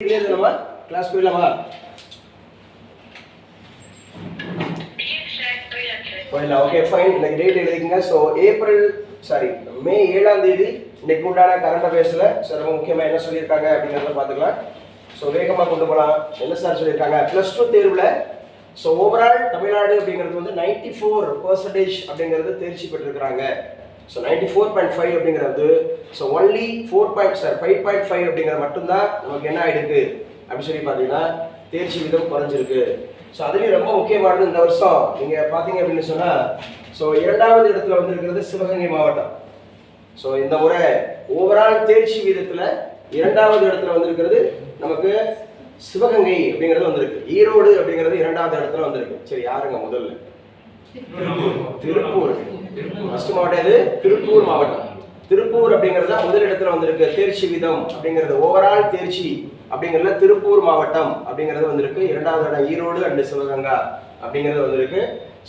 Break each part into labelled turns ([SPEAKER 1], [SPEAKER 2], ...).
[SPEAKER 1] நம்ம கிளாஸ் போயிடலாமா? போயிடலாம். Okay fine. இன்னைக்கு டேட் எழுதிக்கங்க. ஸோ மே 7ஆம் தேதி இன்னைக்கு உண்டான கரண்ட் அஃபேர்ஸில் ரொம்ப முக்கியமாக என்ன சொல்லியிருக்காங்க அப்படிங்கிறத பார்த்துக்கலாம். ஸோ வேகமாக கொண்டு போகலாம். என்ன சார் சொல்லியிருக்காங்க? +2 தேர்வில் ஸோ ஓவரால் தமிழ்நாடு அப்படிங்கிறது வந்து 94% அப்படிங்கிறது தேர்ச்சி பெற்றிருக்கிறாங்க. ஸோ 94.5 அப்படிங்கிறது ஸோ ஒன்லி 5.5 அப்படிங்கிறது மட்டும்தான் நமக்கு என்ன ஆகிடுக்கு அப்படின்னு சொல்லி பார்த்தீங்கன்னா தேர்ச்சி விதம் குறைஞ்சிருக்கு. ஸோ அதுலேயும் ரொம்ப முக்கியமானது இந்த வருஷம் நீங்கள் பார்த்தீங்க அப்படின்னு சொன்னால் ஸோ 2வது இடத்துல வந்திருக்கிறது சிவகங்கை மாவட்டம். ஸோ இந்த முறை ஓவரால் தேர்ச்சி வீதத்தில் 2வது இடத்துல வந்திருக்கிறது நமக்கு சிவகங்கை அப்படிங்கிறது வந்திருக்கு. ஈரோடு அப்படிங்கிறது 2வது இடத்துல வந்திருக்கு. சரி, யாருங்க முதல்ல? திருப்பூர். ஃபர்ஸ்ட் மாவட்டம் எது? திருப்பூர் மாவட்டம். திருப்பூர் அப்படிங்கிறது தான் முதல் இடத்துல வந்திருக்கு. தேர்ச்சி வீதம் அப்படிங்கிறது ஓவரால் தேர்ச்சி அப்படிங்கிறதுல திருப்பூர் மாவட்டம் அப்படிங்கிறது வந்திருக்கு. 2வது இடம் ஈரோடு அண்ட் சிவகங்கா அப்படிங்கிறது வந்திருக்கு.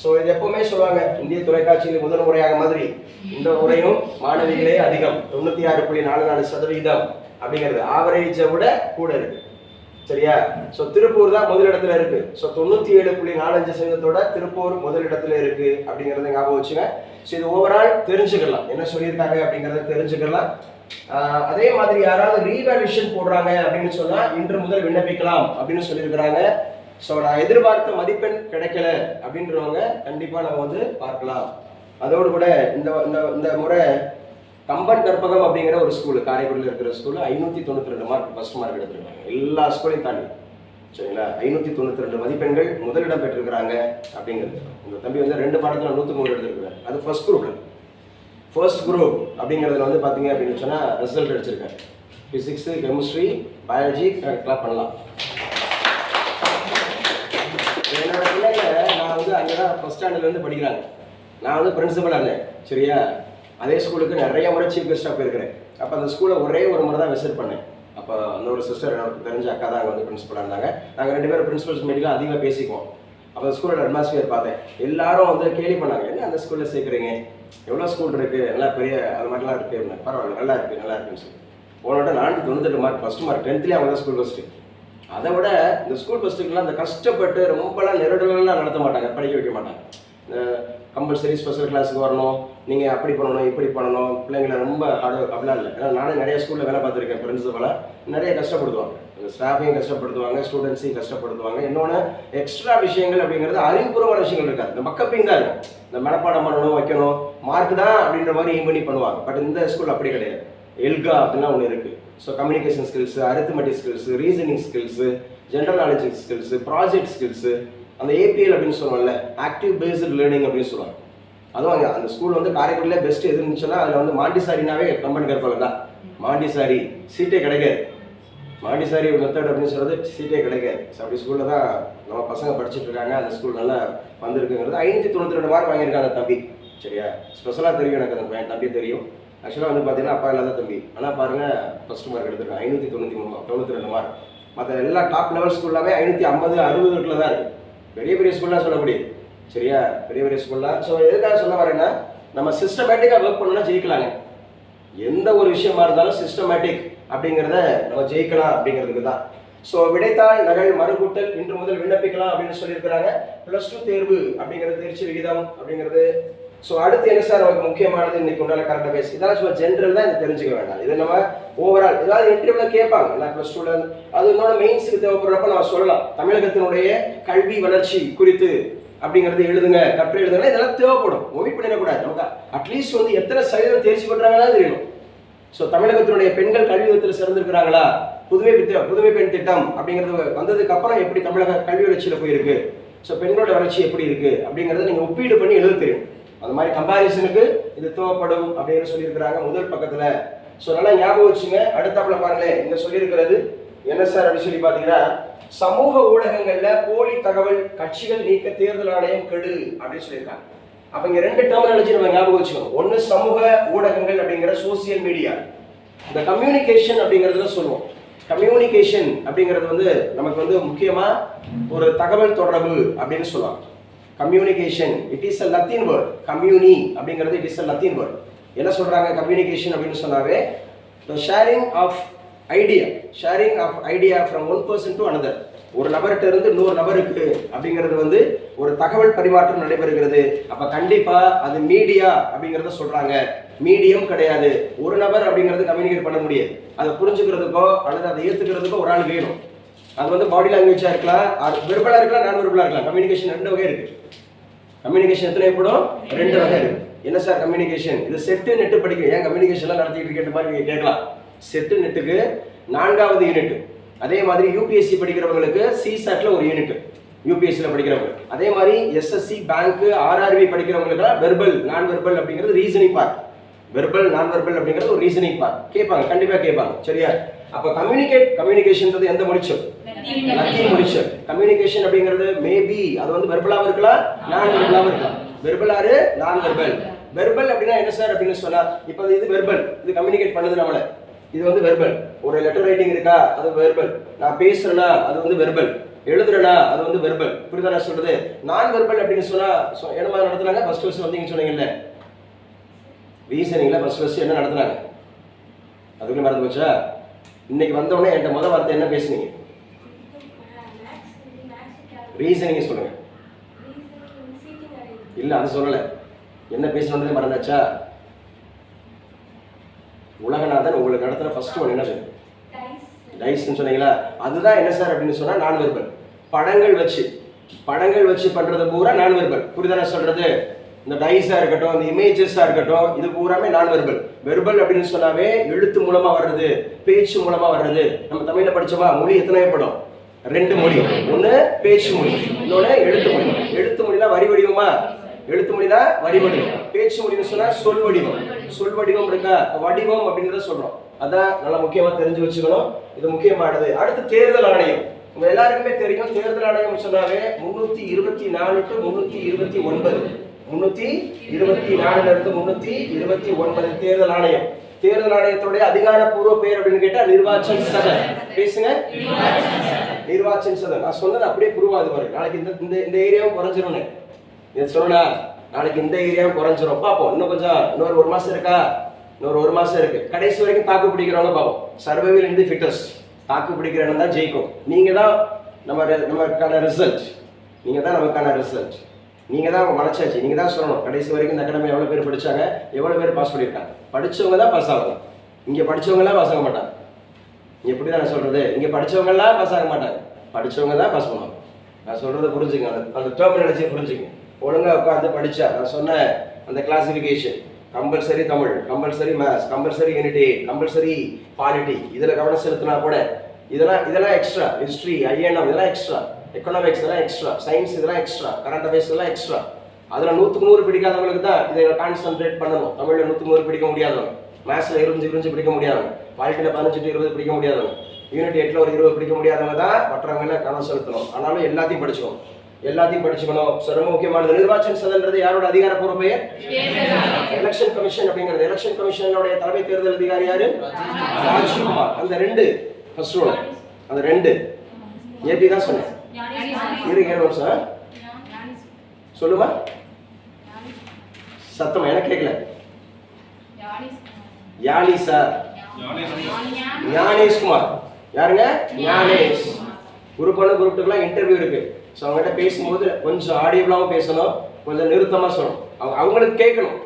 [SPEAKER 1] ஸோ இது எப்பவுமே சொல்லுவாங்க இந்திய தொலைக்காட்சியில் முதல் முறையாக மாதிரி இந்த முறையும் மாணவிகளே அதிகம் 96.44% அப்படிங்கிறது ஆவரேஜை விட கூட இருக்கு. சரியா? ஸோ திருப்பூர் தான் முதல் இடத்துல இருக்கு. ஸோ 97.45% திருப்பூர் முதல் இடத்துல இருக்கு அப்படிங்கிறத ஞாபகம் வச்சுங்க. ஸோ இது ஓவரால் தெரிஞ்சுக்கலாம் என்ன சொல்லியிருக்காங்க அப்படிங்கிறத தெரிஞ்சுக்கலாம். அதே மாதிரி யாராவது ரீவேல்யூஷன் போடுறாங்க அப்படின்னு சொன்னா இன்று முதல் விண்ணப்பிக்கலாம் அப்படின்னு சொல்லியிருக்கிறாங்க. ஸோ நான் எதிர்பார்த்த மதிப்பெண் கிடைக்கல அப்படின்றவங்க கண்டிப்பா நம்ம வந்து பார்க்கலாம். அதோடு கூட இந்த முறை கம்பன் கற்பகம் அப்படிங்கிற ஒரு ஸ்கூல், காரைக்குடியில் இருக்கிற ஸ்கூல் 592 மார்க் ஃபர்ஸ்ட் மார்க் எடுத்திருக்காங்க. எல்லா ஸ்கூலையும் தாண்டி சரிங்களா 592 மதிப்பெண்கள் முதலிடம் பெற்றிருக்கிறாங்க அப்படிங்கிறது. உங்க தம்பி வந்து 2 பாடத்தில் 103 எடுத்திருக்கிறார். அது ஃபர்ஸ்ட் குரூப் அப்படிங்கிறதுல வந்து பார்த்தீங்க அப்படின்னு சொன்னால் ரிசல்ட் அடிச்சிருக்கேன். ஃபிசிக்ஸு, கெமிஸ்ட்ரி, பயாலஜி கிளாப் பண்ணலாம். என்னோட பிள்ளைங்க நான் வந்து அங்கே தான் ஃபர்ஸ்ட் ஸ்டாண்டர்ட்லேருந்து படிக்கிறாங்க. நான் வந்து பிரின்சிபலாக இருந்தேன். சரியா? அதே ஸ்கூலுக்கு நிறைய முறை சீஃப் கெஸ்ட்டாக போயிருக்கிறேன். அப்போ அந்த ஸ்கூலை ஒரே ஒரு முறை தான் விசிட் பண்ணேன். அப்போ அந்த ஒரு சிஸ்டர் எனக்கு தெரிஞ்ச அக்கா தான் அங்கே வந்து பிரின்சிபலாக இருந்தாங்க. நாங்கள் 2 பேரும் பிரின்சிபல்ஸ் மீட்டிங்லாம் அதிகமாக பேசிக்குவோம். அப்போ அந்த ஸ்கூலோட அட்மாஸ்பியர் பார்த்தேன். எல்லாரும் வந்து கேள்வி பண்ணாங்க, என்ன அந்த ஸ்கூலில் சேர்க்குறீங்க, எவ்வளோ ஸ்கூல் இருக்குது, நல்லா பெரிய அது மாதிரிலாம் இருக்குது, பரவாயில்ல நல்லா இருக்குன்னு சொல்லி போனோட 498 மார்க் ஃபஸ்ட் மார்க் 10th அவங்க தான் ஸ்கூல் ஃபஸ்ட்டு. அதை விட இந்த ஸ்கூல் ஃபஸ்ட்டுக்கெலாம் அந்த கஷ்டப்பட்டு ரொம்பலாம் நெருடலாம் நடத்த மாட்டாங்க, படிக்க வைக்க மாட்டாங்க. கம்பல்சரி ஸ்பெஷல் கிளாஸுக்கு வரணும், நீங்கள் அப்படி பண்ணணும் இப்படி பண்ணணும், பிள்ளைங்களை ரொம்ப அப்படிலாம் இல்லை. ஏன்னா நானே நிறைய ஸ்கூலில் வேலை பார்த்துருக்கேன். பிரின்சிபலாக நிறைய கஷ்டப்படுத்துவாங்க, ஸ்டாஃபையும் கஷ்டப்படுத்துவாங்க, ஸ்டூடெண்ட்ஸையும் கஷ்டப்படுத்துவாங்க. இன்னொன்று எக்ஸ்ட்ரா விஷயங்கள் அப்படிங்கிறது அறிவுபூர்வமான விஷயங்கள் இருக்காது. இந்த மக்கப்பிங் தான் இருக்கும். இந்த மனப்பாடம் பண்ணணும், வைக்கணும், மார்க் தான் அப்படின்ற மாதிரி எய்ம் பண்ணி பண்ணுவாங்க. பட் இந்த ஸ்கூல் அப்படி கிடையாது. எல்கா அப்படின்னா ஒன்று இருக்குது. So communication skills, arithmetic skills, reasoning skills, general knowledge skills, project skills, அந்த ஏபிஎல் அப்படின்னு சொல்லுவாங்கல்ல, ஆக்டிவ் பேஸ்டு லேர்னிங் அப்படின்னு சொல்லுவாங்க. அதுவும் அந்த ஸ்கூல் வந்து காரைக்குடியில் பெஸ்ட் எது இருந்துச்சுன்னா அதில் வந்து மாண்டிசாரினாவே கம்பன் கற்பகம் தான். மாண்டிசாரி சீட்டே கிடைக்காது. மாண்டிசாரி மெத்தட் அப்படின்னு சொல்கிறது சீட்டே கிடைக்காது. ஸோ அப்படி ஸ்கூலில் தான் நம்ம பசங்க படிச்சுட்டு இருக்காங்க. அந்த ஸ்கூல் நல்லா வந்திருக்குங்கிறது. 592 மார்க் வாங்கியிருக்காங்க தம்பி. சரியா? ஸ்பெஷலாக தெரியும் எனக்கு அந்த பையன் தம்பி தெரியும். ஆக்சுவலாக வந்து பார்த்தீங்கன்னா அப்பா இல்லாத தம்பி. ஆனால் பாருங்கள் ஃபஸ்ட் மார்க் எடுத்திருக்காங்க 592 மார்க். மற்ற எல்லா டாப் லெவல் ஸ்கூல்லாமே 550, 60 தான் இருக்குது. பெரிய ஸ்கூல்லாம் சொல்ல முடியும். சரியா? பெரிய ஸ்கூல்லாம். ஸோ எதுக்காக சொல்ல வரேன்னா நம்ம சிஸ்டமேட்டிக்காக ஒர்க் பண்ணணும்னா ஜெயிக்கலாங்க. எந்த ஒரு விஷயமா இருந்தாலும் சிஸ்டமேட்டிக் அப்படிங்கிறத நம்ம ஜெயிக்கலாம் அப்படிங்கிறதுக்கு தான். ஸோ விடைத்தாள் நகல் மறுகூட்டல் இன்று முதல் விண்ணப்பிக்கலாம் அப்படின்னு சொல்லியிருக்கிறாங்க. +2 தேர்வு அப்படிங்கிறது தேர்ச்சி விகிதம் அப்படிங்கிறது. ஸோ அடுத்து என்ன சார் நமக்கு முக்கியமானது இன்னைக்கு உண்டான கரண்ட் அஃபேர்ஸ்? இதெல்லாம் சும்மா ஜென்ரல் தான், இதை தெரிஞ்சுக்க வேண்டாம். இது நம்ம ஓவரால் ஏதாவது இன்டர்வியூவில் கேட்பாங்க. நான் +2ல அது இன்னொன்று மெயின்ஸுக்கு தேவைப்படுறப்ப நம்ம சொல்லலாம் தமிழகத்தினுடைய கல்வி வளர்ச்சி குறித்து அப்படிங்கிறது எழுதுங்க, கட்டுரை எழுதுங்க. இதெல்லாம் தேவைப்படும், ஒமிட் பண்ணிடக்கூடாது. நமக்கு அட்லீஸ்ட் வந்து எத்தனை சதவீதம் தேர்ச்சி பெற்றாங்கன்னா தெரியணும். ஸோ தமிழகத்தினுடைய பெண்கள் கல்வி விதத்தில் சிறந்திருக்கிறாங்களா, புதுமை பெண் திட்டம் அப்படிங்கிறது வந்ததுக்கு அப்புறம் எப்படி தமிழக கல்வி வளர்ச்சியில் போயிருக்கு, ஸோ பெண்களோட வளர்ச்சி எப்படி இருக்கு அப்படிங்கிறத நீங்கள் ஒப்பீடு பண்ணி எழுத தெரியும். அது மாதிரி கம்பாரிசனுக்கு இது தேவைப்படும் அப்படின்னு சொல்லியிருக்கிறாங்க முதல் பக்கத்தில். ஸோ நல்லா ஞாபகம் வச்சுங்க. அடுத்தாப்புல பாருங்களேன், இங்கே சொல்லியிருக்கிறது என்ன சார் அப்படின்னு சொல்லி பார்த்தீங்கன்னா சமூக ஊடகங்கள்ல போலி தகவல் கட்சிகள் நீக்க தேர்தல் ஆணையம் கெடு அப்படின்னு சொல்லியிருக்காங்க. அப்ப இங்க 2 டெர்மினாலஜி நம்ம ஞாபகம் வச்சுக்கணும். ஒன்னு சமூக ஊடகங்கள் அப்படிங்கிற சோசியல் மீடியா, இந்த கம்யூனிகேஷன் அப்படிங்கிறதுல சொல்லுவோம். கம்யூனிகேஷன் அப்படிங்கிறது வந்து நமக்கு வந்து முக்கியமா ஒரு தகவல் தொடர்பு அப்படின்னு சொல்லுவாங்க. Communication it is a Latin word. Communi அப்படிங்கிறது it is a Latin word. என்ன சொல்றாங்க கம்யூனிகேஷன் அப்படின்னு சொன்னாவே the sharing of idea, sharing of idea from one person to another. ஒரு நபர்கிட்ட இருந்து இன்னொரு நபருக்கு அப்படிங்கிறது வந்து ஒரு தகவல் பரிமாற்றம் நடைபெறுகிறது. அப்ப கண்டிப்பா அது மீடியா அப்படிங்கிறத சொல்றாங்க. மீடியம் கிடையாது. ஒரு நபர் அப்படிங்கிறது கம்யூனிகேட் பண்ண முடியாது. அதை புரிஞ்சுக்கிறதுக்கோ அல்லது அதை ஏத்துக்கிறதுக்கோ ஒரு ஆள் வேணும். அது வந்து பாடி லாங்குவேஜா இருக்கலாம், வெர்பலா இருக்கலாம், நான் வெர்பலா இருக்கலாம். கம்யூனிகேஷன் 2 வகை இருக்கு. கம்யூனிகேஷன் எத்தனை எப்படும் 2 வகை இருக்கு. என்ன சார் கம்யூனிகேஷன்? இது செட்டு நெட்டு படிக்க ஏன் கம்யூனிகேஷன்லாம் நடத்திட்டு இருக்கேன் மாதிரி நீங்க கேட்கலாம். செட்டு நெட்டுக்கு 4வது யூனிட். அதே மாதிரி யூபிஎஸ்சி படிக்கிறவங்களுக்கு சிசாட்ல ஒரு யூனிட், யூபிஎஸ்சியில் படிக்கிறவங்க. அதே மாதிரி எஸ்எஸ்சி பேங்க் ஆர்ஆர்பி படிக்கிறவங்களுக்குலாம் வெர்பல் நான் வெர்பல் அப்படிங்கிறது ரீசனிங் பார்ட். வெர்பல் நான் வெர்பல் அப்படிங்கிறது ஒரு ரீசனிங் பார்ட். கேட்பாங்க, கண்டிப்பாக கேட்பாங்க. சரியா? அப்போ கம்யூனிகேஷன்ன்றது எந்த முடிச்சல்? லத்தீன் முடிச்சல். கம்யூனிகேஷன் அப்படிங்கிறது மேபி அது வந்து வெர்பலாவும் இருக்கலாம், நான் வெர்பலாவும் இருக்கலாம். வெர்பல் ஆறு, நான் வெர்பல். வெர்பல் அப்படின்னா என்ன சார் அப்படின்னு சொன்னா, இப்போ இது வெர்பல், இது கம்யூனிகேட் பண்ணுது நம்மள. இது வந்து வெர்பல். ஒரு லெட்டர் ரைட்டிங் இருக்கா, அது வெர்பல். நான் பேசுறேனா அது வந்து வெர்பல். எழுதுறேனா அது வந்து வெர்பல். புரியுதா நான் சொல்றது? நான் வெர்பல் அப்படின்னு சொன்னா என்ன மாதிரி நடத்துனாங்க? ஃபர்ஸ்ட் ஃபர்ஸ்ட் வந்தீங்கன்னு சொன்னீங்கல்ல, ரீசனிங்ல ஃபர்ஸ்ட் ஃபர்ஸ்ட் என்ன நடத்துனாங்க? அதுக்குள்ள மறந்து போச்சா? இன்னைக்கு வந்தவொடனே என்கிட்ட முதல் வார்த்தை என்ன பேசுனீங்க? ரீசனிங் சொல்லுங்க. இல்ல அது சொல்லல. என்ன பேசணும்னு மறந்தாச்சா? உலகநாதன் உங்களுக்கு நடத்துற ஃபர்ஸ்ட் ஒன் என்னது? டைஸ்ன்னு சொன்னீங்களா? அதுதான் என்ன சார் அப்படின்னு சொன்னா நான் வெர்பல். படங்கள் வச்சு பண்றது பூரா நான் வெர்பல். புரியுதா நான் சொல்றது? இந்த டைஸா இருக்கட்டும், இந்த இமேஜஸா இருக்கட்டும், இது பூராமே நான் வெர்பல். வெர்பல் அப்படின்னு சொன்னாவே எழுத்து மூலமா வர்றது, பேச்சு மூலமா வர்றது. நம்ம தமிழ்ல படிச்சோமா? மொழி எத்தனை படம்? 2 மொழி. ஒண்ணு பேச்சு மொழி, இன்னொன்னு எழுத்து மொழி. எழுத்து மொழினா வரி வடிவமா? எழுத்து மொழினா வரி வடிவம். பேச்சு மொழின்னு சொன்னா சொல் வடிவம். சொல் வடிவம் இருக்கா? வடிவம் அப்படின்றத சொல்றோம். அதான் நல்லா முக்கியமா தெரிஞ்சு வச்சுக்கணும். இது முக்கியமானது. அடுத்து தேர்தல் ஆணையம். உங்க எல்லாருக்குமே தெரியும், தேர்தல் ஆணையம் சொன்னாவே 324 to 329. 324 இருந்து 329 தேர்தல் ஆணையம். தேர்தல் ஆணையத்துடைய அதிகாரப்பூர்வ பெயர் அப்படின்னு கேட்டா நிர்வாச்சன் சதன். பேசுங்க. நிர்வாச்சன் சதன். நான் சொன்னது அப்படியே புரிவாது பாருங்க. நாளைக்கு இந்த ஏரியாவும் குறைஞ்சிரும். இது சொன்னா நாளைக்கு இந்த ஏரியாவும் குறைஞ்சிரும். பார்ப்போம். இன்னொரு 1 மாசம் இருக்கா? இன்னொரு 1 மாசம் இருக்கு. கடைசி வரைக்கும் தாக்கு பிடிக்கிறவங்க பார்ப்போம். சர்வைவல் இன் தி ஃபிட்டஸ்ட். தாக்கு பிடிக்கிறவங்க தான் ஜெயிக்கும். நீங்க தான் நமக்கான ரிசல்ட். நீங்க தான் நமக்கான ரிசல்ட். நீங்க தான் வளர்ச்சாச்சு. நீங்க தான் சொல்லணும் கடைசி வரைக்கும் இந்த அகாடமி எவ்வளவு பேர் படிச்சாங்க, எவ்வளவு பேர் பாஸ் பண்ணியிருக்காங்க. படிச்சவங்க தான் பாஸ் ஆகணும். இங்க படிச்சவங்க எல்லாம் பாஸ் ஆக மாட்டாங்க. எப்படிதான் நான் சொல்றது? இங்க படிச்சவங்க எல்லாம் பாஸ் ஆக மாட்டாங்க. படிச்சவங்க தான் பாஸ் பண்ணுவாங்க. நான் சொல்றதை புரிஞ்சுங்க. அந்த டெர்மினாலஜியை புரிஞ்சுங்க. ஒழுங்கா உட்காந்து படிச்சா நான் சொன்ன அந்த classification, compulsory Tamil, compulsory maths, compulsory unity, compulsory polity, இதுல கவனம் செலுத்தினா கூட இதெல்லாம் எக்ஸ்ட்ரா. ஹிஸ்டரி, ஐஎன்எம் இதெல்லாம் எக்ஸ்ட்ரா. எக்கனாமிக்ஸ் இதெல்லாம் எக்ஸ்ட்ரா. சயின்ஸ் இதெல்லாம் எக்ஸ்ட்ரா. கரண்ட் அஃபேர்ஸ் இதெல்லாம் எக்ஸ்ட்ரா. அதுல 100க்கு 100 பிடிக்காதவங்களுக்கு தான் இதை கான்சென்ட்ரேட் பண்ணணும். தமிழ்ல 100க்கு 100 பிடிக்க முடியாதவங்க, மேத்ஸ்ல 25 பிடிக்க முடியாதவங்க, பாலிட்டியில 15 to 20 பிடிக்க முடியாதவங்க, யூனிட் 8ல ஒரு 20 பிடிக்க முடியாதவங்க தான் மற்றவங்கள கவனம் செலுத்தணும். ஆனாலும் எல்லாத்தையும் படிச்சுக்கணும். ரொம்ப முக்கியமானது. நிர்வாச்சன் சதன்றது யாரோட அதிகாரப்பூர்வ பெயர்? எலெக்ஷன் கமிஷன் அப்படிங்கிறது. எலெக்ஷன் கமிஷனுடைய தலைமை தேர்தல் அதிகாரி யாரு? ராஜ்குமார். அந்த 2 ஃபர்ஸ்ட் ரோல். அந்த 2 ஏபி தான் சொன்னேன். சார் சொல்லுமா? சத்தமா எனக்கு கேட்கல. யானிசா, ஞானேஷ்குமார். யாருங்க? ஞானேஷ். குரூப் 1 குரூப் 2க்குலாம் இன்டர்வியூ இருக்கு. ஸோ அவங்ககிட்ட பேசும்போது கொஞ்சம் ஆடியபிளாகவும் பேசணும், கொஞ்சம் நிறுத்தமாக சொல்லணும். அவங்களுக்கு கேட்கணும்.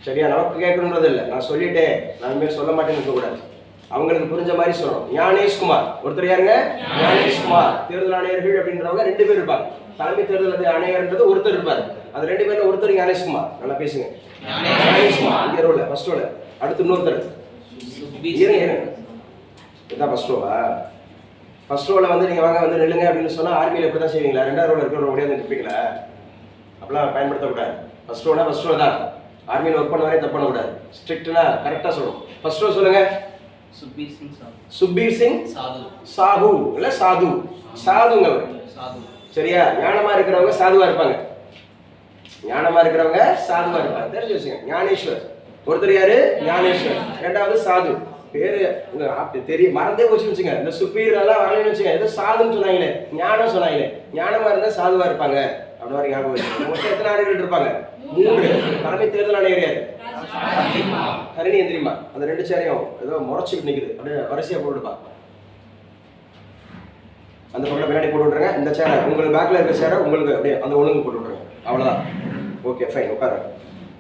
[SPEAKER 1] சரியா? நமக்கு கேட்கணுன்றது இல்லை. நான் சொல்லிட்டேன், நான் இனிமேல் சொல்ல மாட்டேன்னு இருக்கக்கூடாது. அவங்களுக்கு புரிஞ்ச மாதிரி சொல்லணும். ஞானேஷ்குமார் ஒருத்தர். யாருங்க? ஞானேஷ்குமார். தேர்தல் ஆணையர்கள் அப்படின்றவங்க 2 பேர் இருப்பாங்க. தலைமை தேர்தல் ஆணையர்ன்றது ஒருத்தர் இருப்பார். அந்த 2 பேர்ல ஒருத்தர் ஞானேஷ்குமார். நல்லா பேசுங்க. ஞானேஷ்குமார் இங்க ரோல ஃபர்ஸ்ட் ரோல. அடுத்து இன்னொருத்தர். இதான் ஃபர்ஸ்ட் ரோவா? ஃபர்ஸ்ட் ரோல வந்து நீங்க வாங்க வந்து நில்லுங்க அப்படின்னு சொன்னா ஆர்மியில எப்படி தான் செய்வீங்களா? 2வது ரோல இருக்கிற ஓடியா நிற்பீங்களா? அப்படிலாம் பயன்படுத்தக்கூடாது. ஃபர்ஸ்ட் ரோனா ஃபர்ஸ்ட் ரோ தான். ஆர்மியில ஒர்க் பண்ண வரையும் தப்பு பண்ணக்கூடாது. ஸ்ட்ரிக்ட்னா கரெக்டா சொல்லணும். ஃபர்ஸ்ட் ரோ சொல்லுங்க. சுப்பீர் சிங் சாஹூ. இல்ல சாது. சாதுங்க அவர். சரியா? ஞானமா இருக்கிறவங்க சாதுவா இருப்பாங்க. ஞானமா இருக்கிறவங்க சாதுவா இருப்பாங்க. தெரிஞ்சு வச்சுங்க. ஞானேஸ்வர் ஒருத்தர். யாரு? ஞானேஸ்வர். 2வது சாது. பேரு தெரியும், மறந்தே போச்சு வச்சுங்க. இந்த சுப்பீர் எல்லாம் வரலன்னு வச்சுங்க. ஏதோ சாதுன்னு சொன்னாங்களே, ஞானம் சொன்னாங்களே. ஞானமா இருந்தா சாதுவா இருப்பாங்க. அப்படி மாதிரி ஞாபகம் வச்சுக்கோங்க. மொத்தம் எத்தனை ஆணையர்கள் இருப்பாங்க? 3. தலைமை தேர்தல் ஆணையர் யாரு? ஹரிணி எந்திரிமா. அந்த 2 சேரையும் ஏதோ முறைச்சிட்டு நிக்குது, அப்படியே வரிசையா போட்டுப்பா. அந்த பக்கம் பின்னாடி போட்டு விட்ருங்க. இந்த சேரை உங்களுக்கு பேக்ல இருக்க சேரை உங்களுக்கு அப்படியே அந்த ஒழுங்கு போட்டு விட்ருங்க. அவ்வளோதான். ஓகே ஃபைன், உட்காருங்க.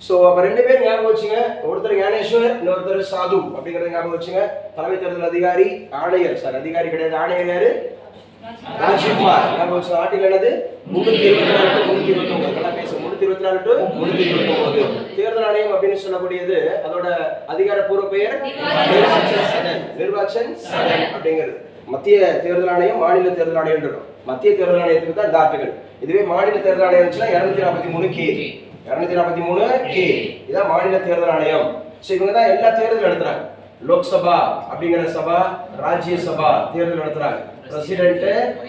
[SPEAKER 1] ஸோ அப்போ 2 பேர் ஞாபகம் வச்சுங்க. ஒருத்தர் ஞானேஸ்வர், இன்னொருத்தர் சாது அப்படிங்கிறத ஞாபகம் வச்சுங்க. தலைமை தேர்தல் அதிகாரி ஆணையர், சார் அதிகாரி கிடையாது, ஆணையர் யாரு? ராஜ்குமார். ஞாபகம் வச்சு. ஆட்டில் என்னது? 324 329. நல்லா பேச. 324 to 329. தேர்தல் ஆணையம் அப்படின்னு சொல்லக்கூடியது அதோட அதிகாரப்பூர்வ பெயர் நிர்வாச்சன் சதன் அப்படிங்கிறது. மத்திய தேர்தல் ஆணையம், மாநில தேர்தல் ஆணையம் இருக்கும். மத்திய தேர்தல் ஆணையத்துக்கு தான் இந்த ஆர்டிகல். இதுவே மாநில தேர்தல் ஆணையம் இருந்துச்சுன்னா 243K 243K இதான் மாநில தேர்தல் ஆணையம். ஸோ இவங்க தான் எல்லா தேர்தலும் நடத்துறாங்க. லோக்சபா அப்படிங்கிற சபா, ராஜ்யசபா தேர்தல் நடத்துறாங்க. பிரசிடென்ட்,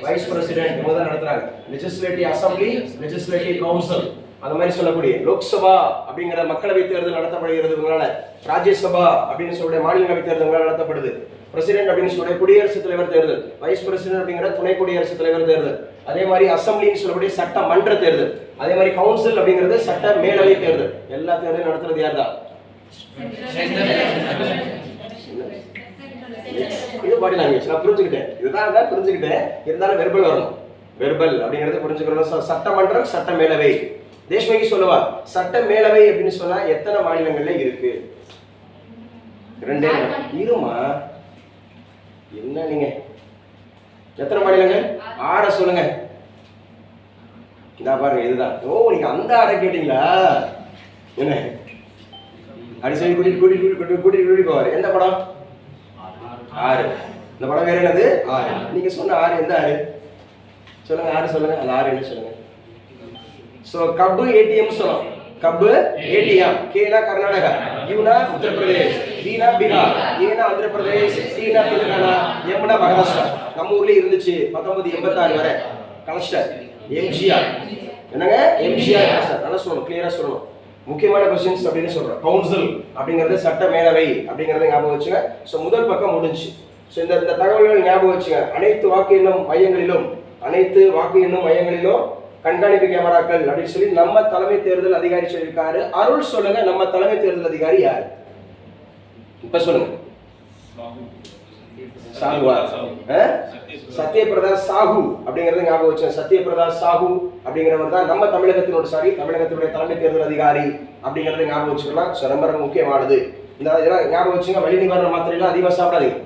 [SPEAKER 1] வைஸ் பிரசிடென்ட் இவங்க தான் நடத்துறாங்க. லெஜிஸ்லேட்டிவ் அசம்பிளி, லெஜிஸ்லேட்டிவ் கவுன்சில் அந்த மாதிரி சொல்லக்கூடிய லோக்சபா அப்படிங்கிற மக்களவை தேர்தல் நடத்தப்படுகிறது இவங்களால. ராஜ்யசபா அப்படின்னு சொல்லக்கூடிய மாநிலங்களவை தேர்தல் நடத்தப்படுது. பிரசிடென்ட் அப்படின்னு சொல்லக்கூடிய குடியரசுத் தலைவர் தேர்தல், வைஸ் பிரசிடென்ட் அப்படிங்கிற துணை குடியரசுத் தலைவர் தேர்தல், அதே மாதிரி அசம்பிளின்னு சொல்லக்கூடிய சட்டமன்ற தேர்தல், அதே மாதிரி கவுன்சில் அப்படிங்கிறது சட்ட மேலவை தேர்தல். எல்லா தேர்தலும் நடத்துறது யார் தான்? இது பாடி லாங்குவேஜ் நான் புரிஞ்சுக்கிட்டேன். இதுதான் புரிஞ்சுக்கிட்டேன். இருந்தாலும் வெர்பல் வரணும். வெர்பல் அப்படிங்கிறது புரிஞ்சுக்கிறோம். சட்டமன்றம், சட்ட மேலவை. தேஷ்மகி சொல்லுவா, சட்ட மேலவை அப்படின்னு சொன்னா எத்தனை மாநிலங்கள்ல இருக்கு? 2 இருமா. என்ன நீங்க எத்தனை மாநிலங்கள்? 6 சொல்லுங்க. இந்த பாருங்க இதுதான். ஓ நீங்க அந்த 6 கேட்டீங்களா? என்ன அடிசை கூட்டிட்டு போவாரு. எந்த படம்? 6. இந்த படம் வேற என்னது? 6. நீங்க சொன்ன 6 எந்த 6 சொல்லுங்க? 6 சொல்லுங்க. அந்த 6 என்ன சொல்லுங்க? சோ கப்பு ஏடிஎம் சொல்லலாம். கப்பு ஏடிஎம். கேனா கர்நாடகா, யூனா உத்தர பிரதேஷ், பீனா பீகார், ஏனா ஆந்திர பிரதேஷ், சீனா தெலுங்கானா, எம்னா மகாராஷ்டிரா. நம்ம ஊர்லயே இருந்துச்சு 1986 வரை. கலெக்டர் எம்ஜிஆர். என்னங்க? எம்ஜிஆர் சார். நல்லா சொல்லணும், கிளியரா சொல்லணும். முக்கியமான क्वेश्चंस அப்படின்னு சொல்றோம். கவுன்சில் அப்படிங்கிறது சட்ட மேலவை அப்படிங்கறத ஞாபகம் வச்சுங்க. சோ முதல் பக்கம் முடிஞ்சு. சோ இந்த தகவல்கள் ஞாபகம் வச்சுங்க. அனைத்து வாக்கு எண்ணும் மையங்களிலும் கண்காணிப்பு கேமராக்கள் அப்படின்னு சொல்லி நம்ம தலைமை தேர்தல் அதிகாரி சொல்லியிருக்காரு. அருள் சொல்லுங்க, நம்ம தலைமை தேர்தல் அதிகாரி யாரு? இப்ப சொல்லுங்க. சாகுவா? சத்யபிரதா சாஹூ அப்படிங்கறத ஞாபகம் வச்சேன். சத்யபிரதா சாஹூ அப்படிங்கிறவர் தான் நம்ம தமிழகத்தினுடைய தலைமை தேர்தல் அதிகாரி அப்படிங்கறத ஞாபகம் வச்சுக்கலாம். ரொம்ப ரொம்ப முக்கியமானது. இந்த இதெல்லாம் ஞாபகம் வச்சுங்க. வலி நிவாரண மாத்திரைலாம் அதிகமாக சாப்பிடாதீங்க.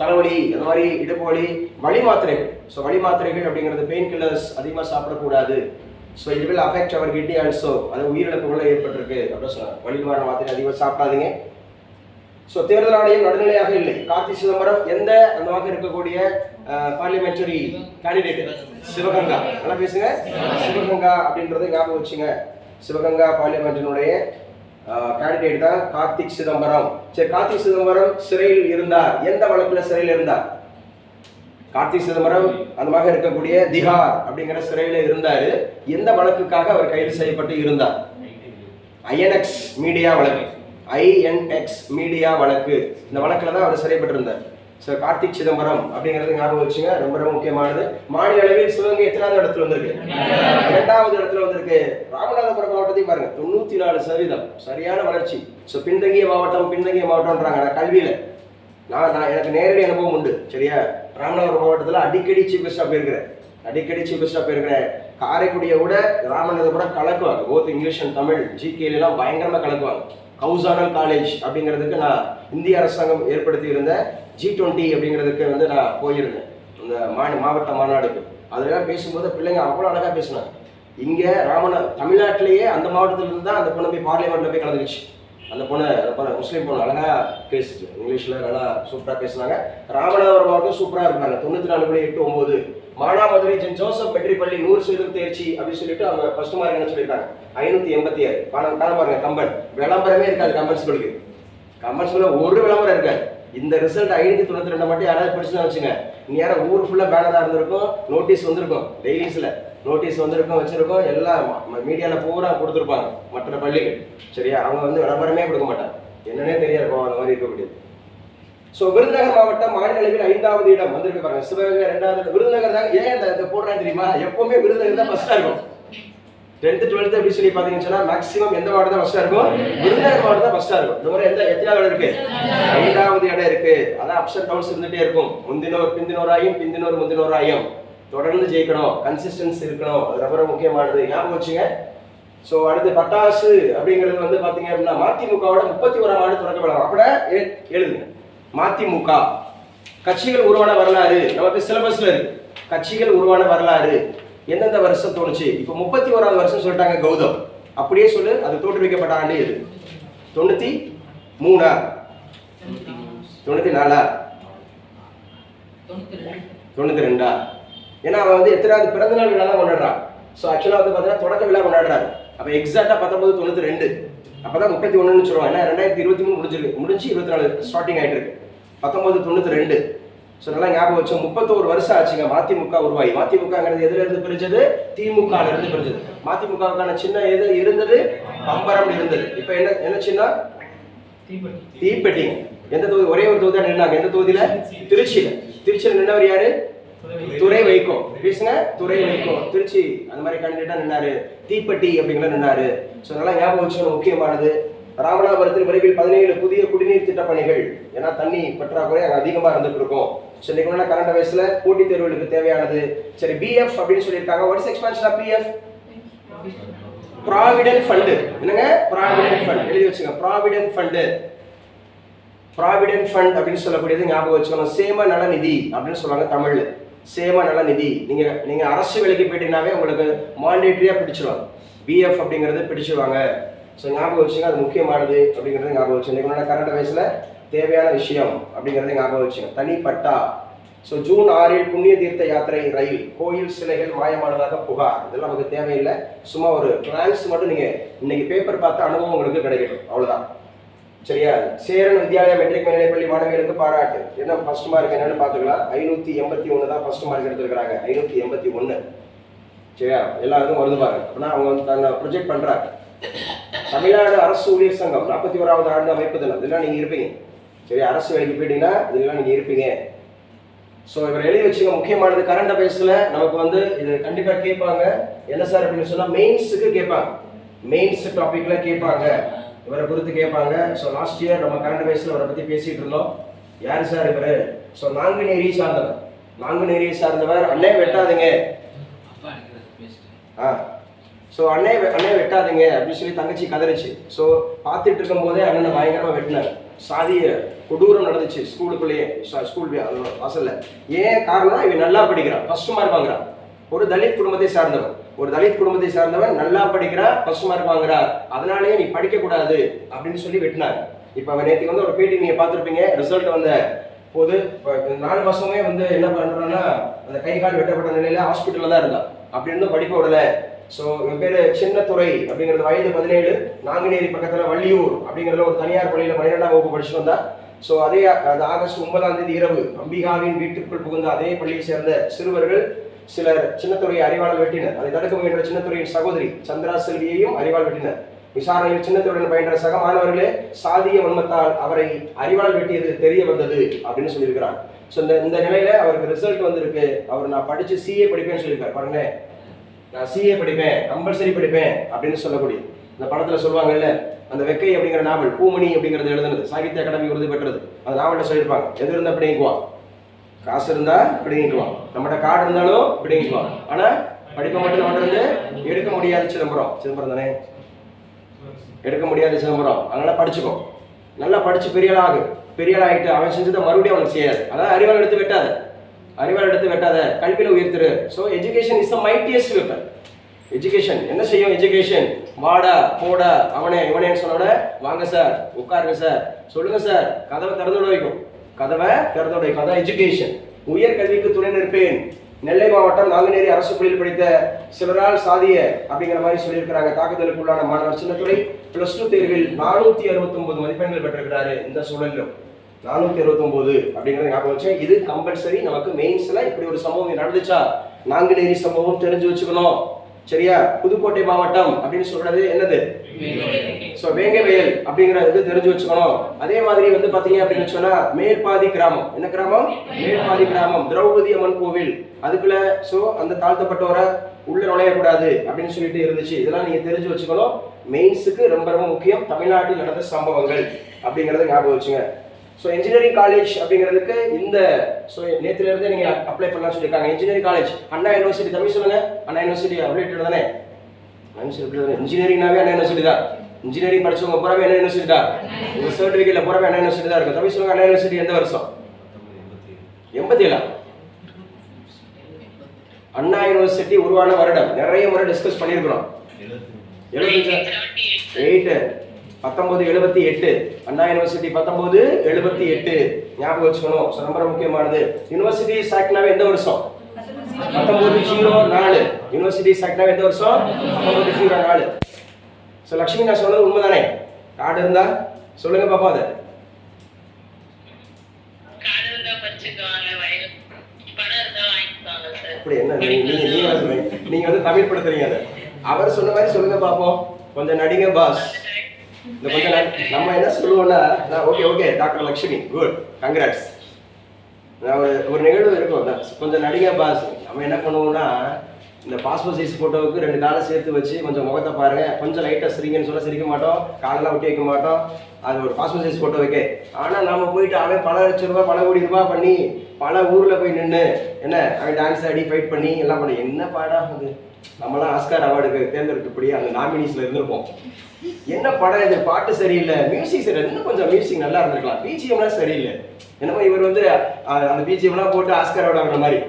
[SPEAKER 1] தலைவலி, அந்த மாதிரி இடுப்பு வலி, வலி மாத்திரைகள். ஸோ வலி மாத்திரைகள் அப்படிங்கிறது பெயின் கில்லர்ஸ் அதிகமாக சாப்பிடக்கூடாது. So it will affect our kidney also. அது உயிரிழப்புகள் ஏற்பட்டிருக்கு அப்படின்னு சொல்லுவாங்க. வலி நிவாரண மாத்திரை அதிகமாக சாப்பிடாதீங்க. ஸோ தேர்தல் ஆணையம் நடுநிலையாக இல்லை. கார்த்தி சிதம்பரம் எந்த அந்த வாக்கு இருக்கக்கூடிய பார்லிமெண்டரி கேண்டிடேட்? சிவகங்கா. நல்லா பேசுங்க. சிவகங்கா அப்படின்றத ஞாபகம் வச்சுங்க. சிவகங்கா பார்லிமெண்டினுடைய கேண்டிடேட் தான் கார்த்திக் சிதம்பரம். சரி, கார்த்திக் சிதம்பரம் சிறையில் இருந்தார். எந்த வழக்குல சிறையில் இருந்தார்? கார்த்திக் சிதம்பரம் அந்த மாதிரி இருக்கக்கூடிய திஹார் அப்படிங்கிற சிறையில இருந்தாரு. எந்த வழக்குக்காக அவர் கைது செய்யப்பட்டு இருந்தார்? ஐஎன்எக்ஸ் மீடியா வழக்கு. ஐஎன்எக்ஸ் மீடியா வழக்கு. இந்த வழக்குல தான் அவர் சிறைப்பட்டிருந்தார். ஸோ கார்த்திக் சிதம்பரம் அப்படிங்கிறது ஞாபகம் வச்சுங்க. ரொம்ப ரொம்ப முக்கியமானது. மாநில அளவில் சிவகங்கை எத்தனாவது இடத்துல வந்திருக்கு? 2வது இடத்துல வந்திருக்கு. ராமநாதபுரம் மாவட்டத்தையும் பாருங்க, 94% சரியான வளர்ச்சி. ஸோ பின்தங்கிய மாவட்டம்ன்றாங்க. நான் கல்வியில நான் எனக்கு நேரடி அனுபவம் உண்டு. சரியா? ராமநாதபுரம் மாவட்டத்தில் அடிக்கடி சீஃப் கெஸ்டா போயிருக்கிறேன். காரைக்குடியை விட ராமநாதபுரம் கலக்குவாங்க. போத் இங்கிலீஷ் அண்ட் தமிழ் ஜிகேல எல்லாம் பயங்கரமா கலக்குவாங்க. கௌசானல் காலேஜ் அப்படிங்கிறதுக்கு நான் இந்திய அரசாங்கம் ஏற்படுத்தி இருந்த G20 அப்படிங்கிறதுக்கு வந்து நான் போயிருந்தேன். இந்த மாவட்ட மாநாடுக்கு. அதெல்லாம் பேசும்போது பிள்ளைங்க அவ்வளோ அழகா பேசினாங்க. இங்க தமிழ்நாட்டிலேயே அந்த மாவட்டத்துல இருந்து தான் அந்த பொண்ணு போய் பார்லிமெண்ட்ல போய் கலந்துச்சு. அந்த பொண்ணு முஸ்லீம் பொண்ணு அழகா பேசுச்சு. இங்கிலீஷ்ல நல்லா சூப்பரா பேசினாங்க. ராமநாதபுரம் மாவட்டம் சூப்பரா இருந்தாங்க. 94.89. மானாமதுரை சென்ட் ஜோசப் மெட்ரிக்-பள்ளி 100% தேர்ச்சி அப்படின்னு சொல்லிட்டு அவங்க ஃபர்ஸ்ட் மார்க் என்ன சொல்லியிருக்காங்க? 586. பாருங்க கம்பன். விளம்பரமே இருக்காது கம்பன் ஸ்கூலுக்கு. கம்பன் ஸ்கூல்ல ஒரு விளம்பரம் இருக்காது. இந்த ரிசல்ட் 592 மட்டும் யாராவது படிச்சுதான் வச்சுங்க. நீ யாரும் ஊர் ஃபுல்லா பேனரா இருந்திருக்கும், நோட்டீஸ் வந்திருக்கும், டெய்லிஸ்ல நோட்டீஸ் வச்சிருக்கோம். எல்லாம் மீடியால பூரா கொடுத்துருப்பாங்க மற்ற பள்ளிகள். சரியா? அவங்க வந்து விளம்பரமே கொடுக்க மாட்டாங்க. என்னன்னே தெரியாது அந்த மாதிரி இருக்கக்கூடியது. ஸோ விருதுநகர் மாவட்டம் மாநில அளவில் 5வது இடம் வந்திருக்கு பாருங்க. சிவகங்கை 2வது. விருதுநகர் தான் ஏன் இந்த போடுறாங்க தெரியுமா? எப்பவுமே விருதுநகர் தான் ஃபர்ஸ்டா இருக்கும். 10th 12th எப்படி சொல்லி பாத்தீங்கன்னு சொன்னா மேக்ஸிமம் எந்த மாவட்டம் தான் ஃபர்ஸ்டா இருக்கும்? விருதுநகர் மாவட்டம் தான் ஃபர்ஸ்டா இருக்கும். இந்த முறை எத்தனாவது இடம் இருக்கு? 5வது இடம் இருக்கு. அதான் அப்ஸ் அண்ட் டவுன்ஸ் இருந்துட்டே இருக்கும். முந்தினோர் பிந்தினோராயும் பிந்தினோர் முந்தினோராயும் தொடர்ந்து ஜெயிக்கணும், கன்சிஸ்டன்சி இருக்கணும். அது ரொம்ப முக்கியமானது, ஞாபகம் வச்சுங்க. ஸோ அடுத்து பட்டாசு அப்படிங்கிறது வந்து பாத்தீங்க அப்படின்னா மதிமுகவோட 31ஆம் ஆண்டு தொடக்க விழா. அப்படியே எழுதுங்க. மதிமுக கட்சிகள் உருவான வரலாறு நமக்கு சிலபஸ்ல இருக்கு. கட்சிகள் உருவான வரலாறு எந்தெந்த வருஷம் தோணுச்சு? இப்போ 31வது வருஷம் சொல்லிட்டாங்க கௌதம். அப்படியே சொல்லு, அது தோற்றுவிக்கப்பட்ட ஆண்டு எது? 93 94 92. ஏன்னா அவன் வந்து எத்தனாவது பிறந்த நாள் விழா தான் கொண்டாடுறான். ஸோ ஆக்சுவலாக வந்து பார்த்தீங்கன்னா தொடக்க விழா கொண்டாடுறாரு. அப்போ எக்ஸாக்டாக 1992 அப்பதான் 31ன்னு சொல்லுவாங்க. ஏன்னா 2023 முடிஞ்சு 24 ஸ்டார்டிங் ஆகிட்டு இருக்கு. 1992. ஸோ நல்லா ஞாபகம் வச்சோம். 31 வருஷம் ஆச்சுங்க மதிமுக உருவாகி. மதிமுகங்கிறது எதுல இருந்து பிரிஞ்சது? திமுக இருந்து பிரிஞ்சது. மதிமுகவுக்கான சின்னம் எது இருந்தது? பம்பரம் இருந்தது. இப்போ என்ன சின்னம்? தீப்பெட்டி. எந்த தொகுதி? ஒரே ஒரு தொகுதி தான் நின்னாங்க. எந்த தொகுதியில? திருச்சியில நின்னவர் யாரு? துரை வைகோ. பேசுங்க. துரை வைகோ திருச்சி அந்த மாதிரி கேண்டிடேட்டா நின்னாரு. தீப்பெட்டி அப்படிங்கிற நின்னாரு. ஸோ நல்லா ஞாபகம் வச்சுக்கணும், முக்கியமானது. ராமநாதபுரத்தில் விரைவில் 17 புதிய குடிநீர் திட்ட பணிகள். ஏன்னா தண்ணி பற்றாக்குறை அங்கே அதிகமாக இருந்துட்டு இருக்கும். ஸோ இன்னைக்கு கரண்ட் அஃபேர்ஸ்ல போட்டித் தேர்வுகளுக்கு தேவையானது. சரி, பிஎஃப் அப்படின்னு சொல்லியிருக்காங்க. What is expansion of PF? Provident fund. என்னங்க? ப்ராவிடென்ட் ஃபண்ட் எழுதி வச்சுங்க. Provident fund. ப்ராவிடென்ட் ஃபண்ட் அப்படின்னு சொல்லக்கூடியது ஞாபகம் வச்சுக்கணும். சேம நல நிதி அப்படின்னு சொல்லுவாங்க தமிழ்ல. சேம நல நிதி. நீங்க அரசு வேலைக்கு போயிட்டீங்கன்னாவே உங்களுக்கு மாண்டேட்டரியா பிடிச்சிருவாங்க. பிஎஃப் அப்படிங்கிறது பிடிச்சிருவாங்க. ஸோ ஞாபகம் வச்சுங்க, அது முக்கியமானது அப்படிங்கிறது ஞாபகம் வச்சுங்க. இன்னைக்கு கரண்ட் அஃபேர்ஸ்ல தேவையான விஷயம் அப்படிங்கிறத ஞாபகம் வச்சுங்க. தனிப்பட்டா. ஸோ ஜூன் 6 புண்ணிய தீர்த்த யாத்திரை ரயில். கோயில் சிலைகள் மாயமானதாக புகார். இதெல்லாம் நமக்கு தேவையில்லை. சும்மா ஒரு கிளான்ஸ் மட்டும் நீங்க இன்னைக்கு பேப்பர் பார்த்த அனுபவம் உங்களுக்கு கிடைக்கட்டும், அவ்வளவுதான். சரியா? சேரன் வித்யாலயா மெட்ரிக் மேல்நிலைப்பள்ளி மாணவிகளுக்கு பாராட்டு. என்ன ஃபர்ஸ்ட் மார்க் என்னன்னு பார்த்துக்கலாம். 581 தான் ஃபர்ஸ்ட் மார்க் எடுத்துருக்காங்க. 581. சரியா? எல்லாருக்கும் வருது பாருங்க. அப்படின்னா அவங்க வந்து தன்னை ப்ரொஜெக்ட் பண்றாங்க. தமிழ்நாடு அரசு ஊழியர் சங்கம் 41வது ஆண்டு அமைப்பு தினம். இதெல்லாம் நீங்க இருப்பீங்க. சரி, அரசு வேலைக்கு போயிட்டீங்கன்னா இதெல்லாம் நீங்க இருப்பீங்க. ஸோ இவர் எழுதி வச்சுங்க. முக்கியமானது கரண்ட் அஃபேர்ஸ்ல நமக்கு வந்து இது கண்டிப்பா கேட்பாங்க. என்ன சார் அப்படின்னு சொன்னா மெயின்ஸுக்கு கேட்பாங்க. மெயின்ஸ் டாபிக்ல கேட்பாங்க, இவரை குறித்து கேட்பாங்க. ஸோ லாஸ்ட் இயர் நம்ம கரண்ட் அஃபேர்ஸ்ல இவரை பத்தி பேசிட்டு இருந்தோம். யாரு சார் இவரு? ஸோ நாங்குநேரியை சார்ந்தவர். நாங்குநேரியை சார்ந்தவர். அண்ணே வெட்டாதீங்க. ஸோ அண்ணே வெட்டாதீங்க அப்படின்னு சொல்லி தங்கச்சி கதறிச்சு. ஸோ பார்த்துட்டு இருக்கும் போதே அண்ணனை பயங்கரமா வெட்டினார். சாதிய கொடூரம் நடந்துச்சு ஸ்கூலுக்குள்ளேயே, ஸ்கூல் வாசல்ல. ஏன் காரணம்? இவன் நல்லா படிக்கிறான், ஃபர்ஸ்ட் மார்க் வாங்குறான். ஒரு தலித் குடும்பத்தை சார்ந்தவன் நல்லா படிக்கிறான், ஃபர்ஸ்ட் மார்க் வாங்குறான். அதனாலேயே நீ படிக்க கூடாது அப்படின்னு சொல்லி வெட்டினார். இப்போ அவன் நேற்று வந்து ஒரு பேட்டி நீங்க பார்த்துருப்பீங்க. ரிசல்ட் வந்த போது 4 மாசமே வந்து என்ன பண்றான்னா அந்த கை கால் வெட்டப்பட்ட நிலையில ஹாஸ்பிட்டல்ல தான் இருந்தான். அப்படி இருந்தும் படிக்க விடல. ஸோ இவன் பேரு சின்னத்துறை அப்படிங்கிறது. வயது 17. நாங்குநேரி பக்கத்துல வள்ளியூர் அப்படிங்கிறதுல ஒரு தனியார் பள்ளியில 12ஆம் வகுப்பு படிச்சுட்டு வந்தா. ஸோ அதே ஆகஸ்ட் 9ஆம் தேதி இரவு அம்பிகாவின் வீட்டுக்குள் புகுந்த அதே பள்ளியை சேர்ந்த சிறுவர்கள் சிலர் சின்னத்துறையை அறிவாளால் வெட்டினர். அதை தடுக்க முயன்ற சின்னத்துறையின் சகோதரி சந்திரா செல்வியையும் அறிவால் வெட்டினர். விசாரணையில் சின்னத்துறையுடன் பயின்ற சக மாணவர்களே சாதிய வன்மத்தால் அவரை அறிவால் வெட்டியது தெரிய வந்தது அப்படின்னு சொல்லியிருக்கிறார். ஸோ இந்த நிலையில அவருக்கு ரிசல்ட் வந்திருக்கு. அவர் நான் படிச்சு சிஏ படிப்பேன்னு சொல்லியிருக்காரு. பாருங்க, நான் சிஏ படிப்பேன், கம்பல்சரி படிப்பேன் அப்படின்னு சொல்லக்கூடிய இந்த படத்துல சொல்லுவாங்கல்ல, அந்த வெக்கை அப்படிங்கிற நாவல் பூமணி அப்படிங்கிறது எழுதுனது, சாகித்ய அகாடமி விருது பெற்றது. அந்த நாவல்ல சொல்லியிருப்பாங்க, எது இருந்தா பிடிங்குவான், காசு இருந்தா பிடிங்குவான், நம்மகிட்ட கார்டு இருந்தாலும் பிடிங்குவான், ஆனா படிப்பை மட்டும் நம்ம இருந்து எடுக்க முடியாது. சிதம்பரம் தானே எடுக்க முடியாது சிதம்பரம். அதனால படிச்சுக்கோ, நல்லா படிச்சு பெரிய ஆகிட்டு அவன் செஞ்சதை மறுபடியும் அவனுக்கு செய்யாது. அதாவது அறிவால் எடுத்து வெட்டாத, கல்வியில உயர்த்துரு. So education is the mightiest weapon. Education என்ன செய்யும்? எஜுகேஷன் வாடா போடா அவனே இவனேன்னு சொன்ன வாங்க சார், உட்காருங்க சார், சொல்லுங்க சார், கதவை திறந்து வைக்கும். அதான் எஜுகேஷன். உயர்கல்விக்கு துணை நிற்பேன். நெல்லை மாவட்டம் நாங்குநேரி அரசு பள்ளியில் படித்த சிலரால் சாதிய அப்படிங்கிற மாதிரி சொல்லியிருக்கிறாங்க. தாக்குதலுக்குள்ளான மாணவர் சின்னத்துறை +2 தேர்வில் 469 மதிப்பெண்கள் பெற்றிருக்கிறாரு. இந்த சூழலிலும் 469 அப்படிங்கிறத ஞாபகம் வச்சு, இது கம்பல்சரி நமக்கு மெயின்ஸ்ல. இப்படி ஒரு சம்பவம் நடந்துச்சா நாங்குநேரி சம்பவம் தெரிஞ்சு வச்சுக்கணும். சரியா? புதுக்கோட்டை மாவட்டம் அப்படின்னு சொல்றது என்னது? ஸோ வேங்கை வயல் அப்படிங்கிறது தெரிஞ்சு வச்சுக்கணும். அதே மாதிரி வந்து பாத்தீங்க அப்படின்னு சொன்னா மேல்பாதி கிராமம். என்ன கிராமம்? மேல்பாதி கிராமம். திரௌபதி அம்மன் கோவில் அதுக்குள்ள ஸோ அந்த தாழ்த்தப்பட்டவரை உள்ள நுழையக்கூடாது அப்படின்னு சொல்லிட்டு இருந்துச்சு. இதெல்லாம் நீங்க தெரிஞ்சு வச்சுக்கணும். மெயின்ஸுக்கு ரொம்ப ரொம்ப முக்கியம். தமிழ்நாட்டில் நடந்த சம்பவங்கள் அப்படிங்கறத ஞாபகம் வச்சுங்க. ஸோ இன்ஜினியரிங் காலேஜ் அப்படிங்கிறதுக்கு இந்த ஸோ நேற்றுல இருந்தே நீங்க அப்ளை பண்ணலாம் சொல்லியிருக்காங்க. இன்ஜினியரிங் காலேஜ் அண்ணா யூனிவர்சிட்டி. தமிழ் சொல்லுங்க. அண்ணா யூனிவர்சிட்டி அப்டேட் தானே? இன்ஜினியரிங்னாவே அண்ணா யூனிவர்சிட்டி தான். இன்ஜினியரிங் படிச்சவங்க பூராவே அண்ணா யூனிவர்சிட்டி தான். உங்க சர்டிஃபிகேட்ல பூராவே அண்ணா யூனிவர்சிட்டி தான் இருக்கும். தமிழ் சொல்லுங்க. அண்ணா யூனிவர்சிட்டி எந்த வருஷம்? 87. அண்ணா யூனிவர்சிட்டி உருவான வருடம் நிறைய முறை டிஸ்கஸ் பண்ணியிருக்கிறோம். 1978 அண்ணா யூனிவர்சிட்டி 1978 ஞாபகம் வச்சுக்கணும். ரொம்ப முக்கியமானது. யூனிவர்சிட்டி ஆக்ட்னாவே எந்த வருஷம்? 1904. யூனிவர்சிட்டி ஆக்ட்னாவே எந்த வருஷம்? 1904. சோ லட்சுமி நான் சொன்னது உண்மைதானே? கார்டு இருந்தா சொல்லுங்க பாப்போம். அது கார்டு இருந்தா பறிச்சுக்குவாங்க, பணம் இருந்தா வாங்கிக்குவாங்க சார். அப்படி என்ன நீங்க வந்து தமிழ் படுத்துறீங்க. அதை அவர் சொன்ன மாதிரி சொல்லுங்க பாப்போம். கொஞ்சம் நடிங்க பாஸ். இந்த கொஞ்சம் நம்ம என்ன சொல்லுவோம்னா okay doctor Lakshmi good congrats. ஒரு நிகழ்வு இருக்கும். கொஞ்சம் நடிகை பாஸ். நம்ம என்ன பண்ணுவோம்னா இந்த பாஸ்போர்ட் சைஸ் போட்டோவுக்கு 2 காலை சேர்த்து வச்சு கொஞ்சம் முகத்தை பாருங்க, கொஞ்சம் லைட்டாக சிரிங்கன்னு சொல்ல சிரிக்க மாட்டோம், காலெல்லாம் ஒட்டி வைக்க மாட்டோம். அது ஒரு பாஸ்போர்ட் சைஸ் போட்டோ வைக்க. ஆனால் நம்ம போயிட்டு அவன் பல லட்சம் ரூபாய் பல கோடி ரூபாய் பண்ணி பல ஊரில் போய் நின்று என்ன அவன் டான்ஸ் ஆடி ஃபைட் பண்ணி எல்லாம் பண்ணி என்ன படம் அது? நம்மளாம் ஆஸ்கார் அவார்டுக்கு தேர்ந்தெடுக்கப்படி அந்த நாமினிஸ்ல இருந்திருப்போம். என்ன படம் இது? பாட்டு சரியில்லை, மியூசிக் சரி, இன்னும் கொஞ்சம் மியூசிக் நல்லா இருந்திருக்கலாம், பிஜிஎம்லாம் சரியில்லை. என்னமோ இவர் வந்து அந்த பிஜிஎம்லாம் போட்டு ஆஸ்கார் அவார்டு வாங்குற மாதிரி.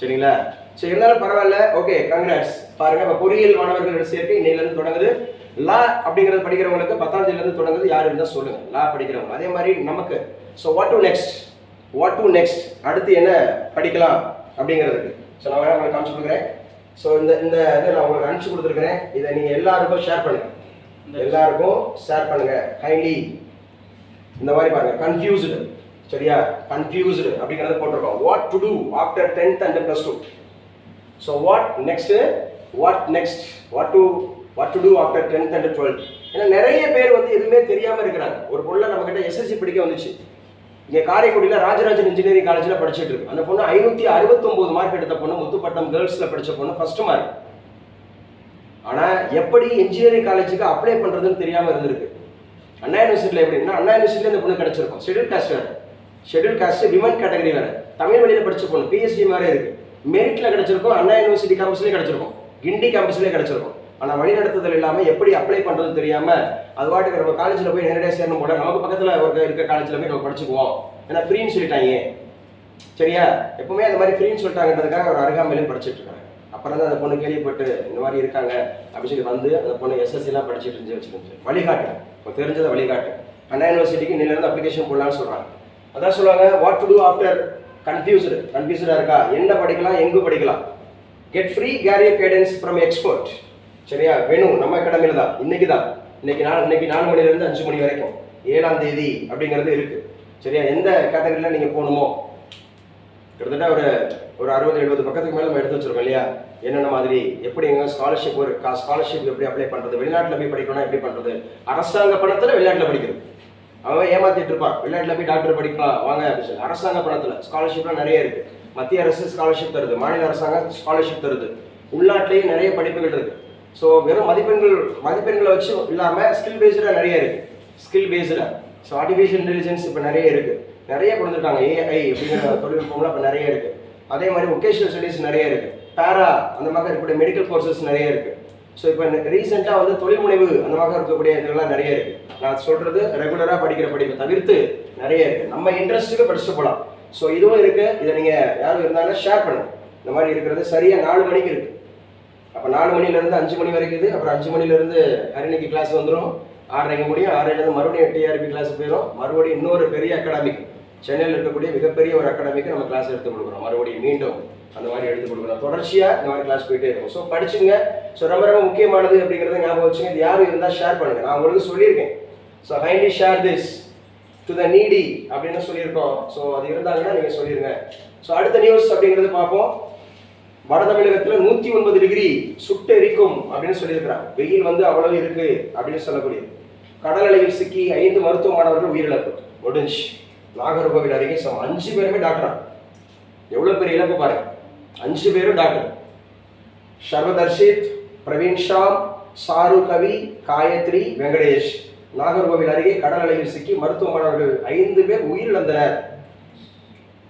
[SPEAKER 1] சரிங்களா? சரி இருந்தாலும் பரவாயில்ல. Okay congrats. பாருங்க இப்போ பொறியியல் மாணவர்கள் சேர்க்கை இன்னையிலேருந்து தொடங்குது. லா அப்படிங்கிறது படிக்கிறவங்களுக்கு 10ஆம் தேதியிலேருந்து தொடங்குது. யார் இருந்தால் சொல்லுங்க லா படிக்கிறவங்க. அதே மாதிரி நமக்கு ஸோ வாட் டு நெக்ஸ்ட் அடுத்து என்ன படிக்கலாம் அப்படிங்கிறதுக்கு ஸோ நான் வேணா உங்களுக்கு காமிச்சு கொடுக்குறேன். ஸோ இந்த இதை நான் உங்களுக்கு அனுப்பிச்சு கொடுத்துருக்கிறேன். இதை நீங்கள் எல்லாருக்கும் ஷேர் பண்ணுங்க. கைண்ட்லி இந்த மாதிரி பாருங்க. கன்ஃபியூஸ்டு. சரியா? கன்ஃபியூஸ்டு அப்படிங்கிறத போட்டிருக்கோம். What to do after 10th and +2. So what next what to do after 10th and 12th. ஏன்னா நிறைய பேர் வந்து எதுவுமே தெரியாமல் இருக்கிறாங்க. ஒரு பொண்ணு நம்ம கிட்ட SSC படிக்க வந்துச்சு. இங்கே காரைக்குடியில் ராஜராஜன் இன்ஜினியரிங் காலேஜில் படிச்சுட்டு இருக்கு. அந்த பொண்ணு 569 மார்க் எடுத்த பொண்ணு, முத்துப்பட்டம் கேர்ள்ஸில் படித்த பொண்ணு, ஃபர்ஸ்ட் மார்க். ஆனால் எப்படி இன்ஜினியரிங் காலேஜுக்கு அப்ளை பண்ணுறதுன்னு தெரியாமல் இருந்திருக்கு. அண்ணா யூனிவர்சிட்டியில் எப்படின்னா அண்ணா யூனிவர்சிட்டியில் இந்த பொண்ணு கிடைச்சிருக்கும். ஷெட்யூல் காஸ்ட் விமன் கேட்டகரி வேறு. தமிழ் வழியில் படித்த பொண்ணு PhD மாதிரி இருக்கு. மெரிட்ல கிடைச்சிருக்கும். அண்ணா யூனிவர்சிட்டி கேம்பஸ்லேயே கிடைச்சிருக்கும், கிண்டி கேம்பஸ்லேயே கிடைச்சிருக்கும். ஆனால் வழிநடத்துதல் இல்லாமல் எப்படி அப்ளை பண்ணுறது தெரியாமல் அது வாட்டுக்கு நம்ம காலேஜில் போய் நேரடியாக சேரணும் போல நமக்கு பக்கத்தில் இருக்க காலேஜில் போய் நம்ம படிச்சுக்குவோம். ஏன்னா ஃப்ரீன்னு சொல்லிட்டாங்க. சரியா? எப்பவுமே அந்த மாதிரி ஃப்ரீன்னு சொல்லிட்டாங்கன்றதுக்காக ஒரு அருகாமையிலே படிச்சுட்டு இருக்காங்க. அப்புறம் தான் அந்த பொண்ணு கேள்விப்பட்டு இந்த மாதிரி இருக்காங்க அப்படின்னு சொல்லி வந்து அந்த பொண்ணு SSCலாம் படிச்சுட்டு இருந்துச்சு வச்சுருந்து வழிகாட்டு. இப்போ தெரிஞ்சதை வழிகாட்டு. அண்ணா யூனிவர்சிட்டிக்கு இன்னிலிருந்து அப்ளிகேஷன் போடலான்னு சொல்கிறாங்க. அதான் சொல்லுவாங்க வாட் டு டூ ஆஃப்டர் கன்ஃபியூஸ்டா இருக்கா? என்ன படிக்கலாம், எங்கு படிக்கலாம்? Get free carrier guidance from expert. சரியா? வேணும் நம்ம அகாடமியில தான். இன்னைக்கு 4 மணிலேருந்து 5 மணி வரைக்கும் 7ஆம் தேதி அப்படிங்கிறது இருக்கு. சரியா? எந்த கேட்டகரியில் நீங்கள் போகணுமோ கிட்டத்தட்ட ஒரு 60-70 பக்கத்துக்கு மேலே நம்ம எடுத்து வச்சிருக்கோம் இல்லையா? என்னென்ன மாதிரி எப்படி எங்க ஸ்காலர்ஷிப் எப்படி அப்ளை பண்ணுறது, வெளிநாட்டில் போய் படிக்கணும்னா எப்படி பண்ணுறது, அரசாங்க பணத்தில் வெளிநாட்டில் படிக்கிறது. அவன் ஏமாத்திட்டு இருப்பான். வெளிநாட்டில் போய் டாக்டர் படிக்கலாம் வாங்க அப்படின்னு சொல்லி. அரசாங்க பணத்தில் ஸ்காலர்ஷிப்லாம் நிறைய இருக்கு. மத்திய அரசு ஸ்காலர்ஷிப் தருது, மாநில அரசாங்கம் ஸ்காலர்ஷிப் தருது, உள்நாட்டிலேயே நிறைய படிப்புகள் இருக்கு. ஸோ வெறும் மதிப்பெண்களை வச்சு இல்லாமல் ஸ்கில் பேஸ்டாக நிறைய இருக்கு. ஸோ ஆர்டிஃபிஷியல் இன்டெலிஜென்ஸ் இப்போ நிறைய இருக்கு. நிறைய கொடுத்துருக்காங்க. AI அப்படிங்கிற தொழில்நுட்பம்லாம் இப்போ நிறைய இருக்கு. அதே மாதிரி வொகேஷனல் ஸ்டடீஸ் நிறைய இருக்கு. பேரா அந்த மாதிரி இருக்கக்கூடிய மெடிக்கல் கோர்சஸ் நிறைய இருக்கு. ஸோ இப்போ ரீசெண்டாக வந்து தொழில் முனைவு அந்த மாதிரி இருக்கக்கூடிய இதெல்லாம் நிறைய இருக்கு. நான் சொல்றது ரெகுலராக படிக்கிற படிப்பை தவிர்த்து நிறைய இருக்கு. நம்ம இன்ட்ரெஸ்ட்டுக்கு படிச்சுட்டு போகலாம். ஸோ இதுவும் இருக்கு. இதை நீங்கள் யாரும் இருந்தாலும் ஷேர் பண்ணுங்க. இந்த மாதிரி இருக்கிறது சரியாக 4 மணிக்கு இருக்கு. அப்போ 4 மணிலேருந்து 5 மணி வரைக்கும் இது. அப்புறம் 5 மணிலேருந்து ஹரிணிக்கு கிளாஸ் வந்துடும். 6:30 முடியும். 6:30 மறுபடியும் TRP கிளாஸ் போயிடும். மறுபடியும் இன்னொரு பெரிய அகாடமிக் சென்னையில் இருக்கக்கூடிய மிகப்பெரிய ஒரு அகாடமிக்கு நம்ம கிளாஸ் எடுத்து கொடுக்குறோம். மறுபடியும் மீண்டும் அந்த மாதிரி எடுத்து கொடுக்குறோம். தொடர்ச்சியாக இந்த மாதிரி கிளாஸ் போயிட்டே இருக்கும். ஸோ படிச்சுங்க. ஸோ ரொம்ப முக்கியமானது அப்படிங்கிறத ஞாபகம் வச்சுங்க. இது யாரும் இருந்தால் ஷேர் பண்ணுங்க. நான் உங்களுக்கு சொல்லியிருக்கேன். So kindly share this to the needy அப்படின்னு சொல்லியிருக்கோம். ஸோ அது இருந்தாங்கன்னா நீங்கள் சொல்லிடுங்க. ஸோ அடுத்த நியூஸ் அப்படிங்கிறது பார்ப்போம். வட தமிழகத்தில் 109 டிகிரி சுட்டு எரிக்கும் அப்படின்னு சொல்லியிருக்கிறாங்க. வெயில் வந்து அவ்வளவு இருக்கு அப்படின்னு சொல்லக்கூடிய கடல் அலையில் சிக்கி 5 மருத்துவ மாணவர்கள் உயிரிழப்பு முடிஞ்சு. நாகர்கோவில் அருகே 5 பேருமே டாக்டரா. எவ்வளவு பெரிய இழப்பு பாருங்க. 5 பேரும் டாக்டர். ஷர்வதர்ஷித், பிரவீன் ஷாம், சாரு கவி, காயத்ரி, வெங்கடேஷ். நாகர்கோவில் அருகே கடல் அலையில் சிக்கி மருத்துவ மாணவர்கள் 5 பேர் உயிரிழந்தனர்.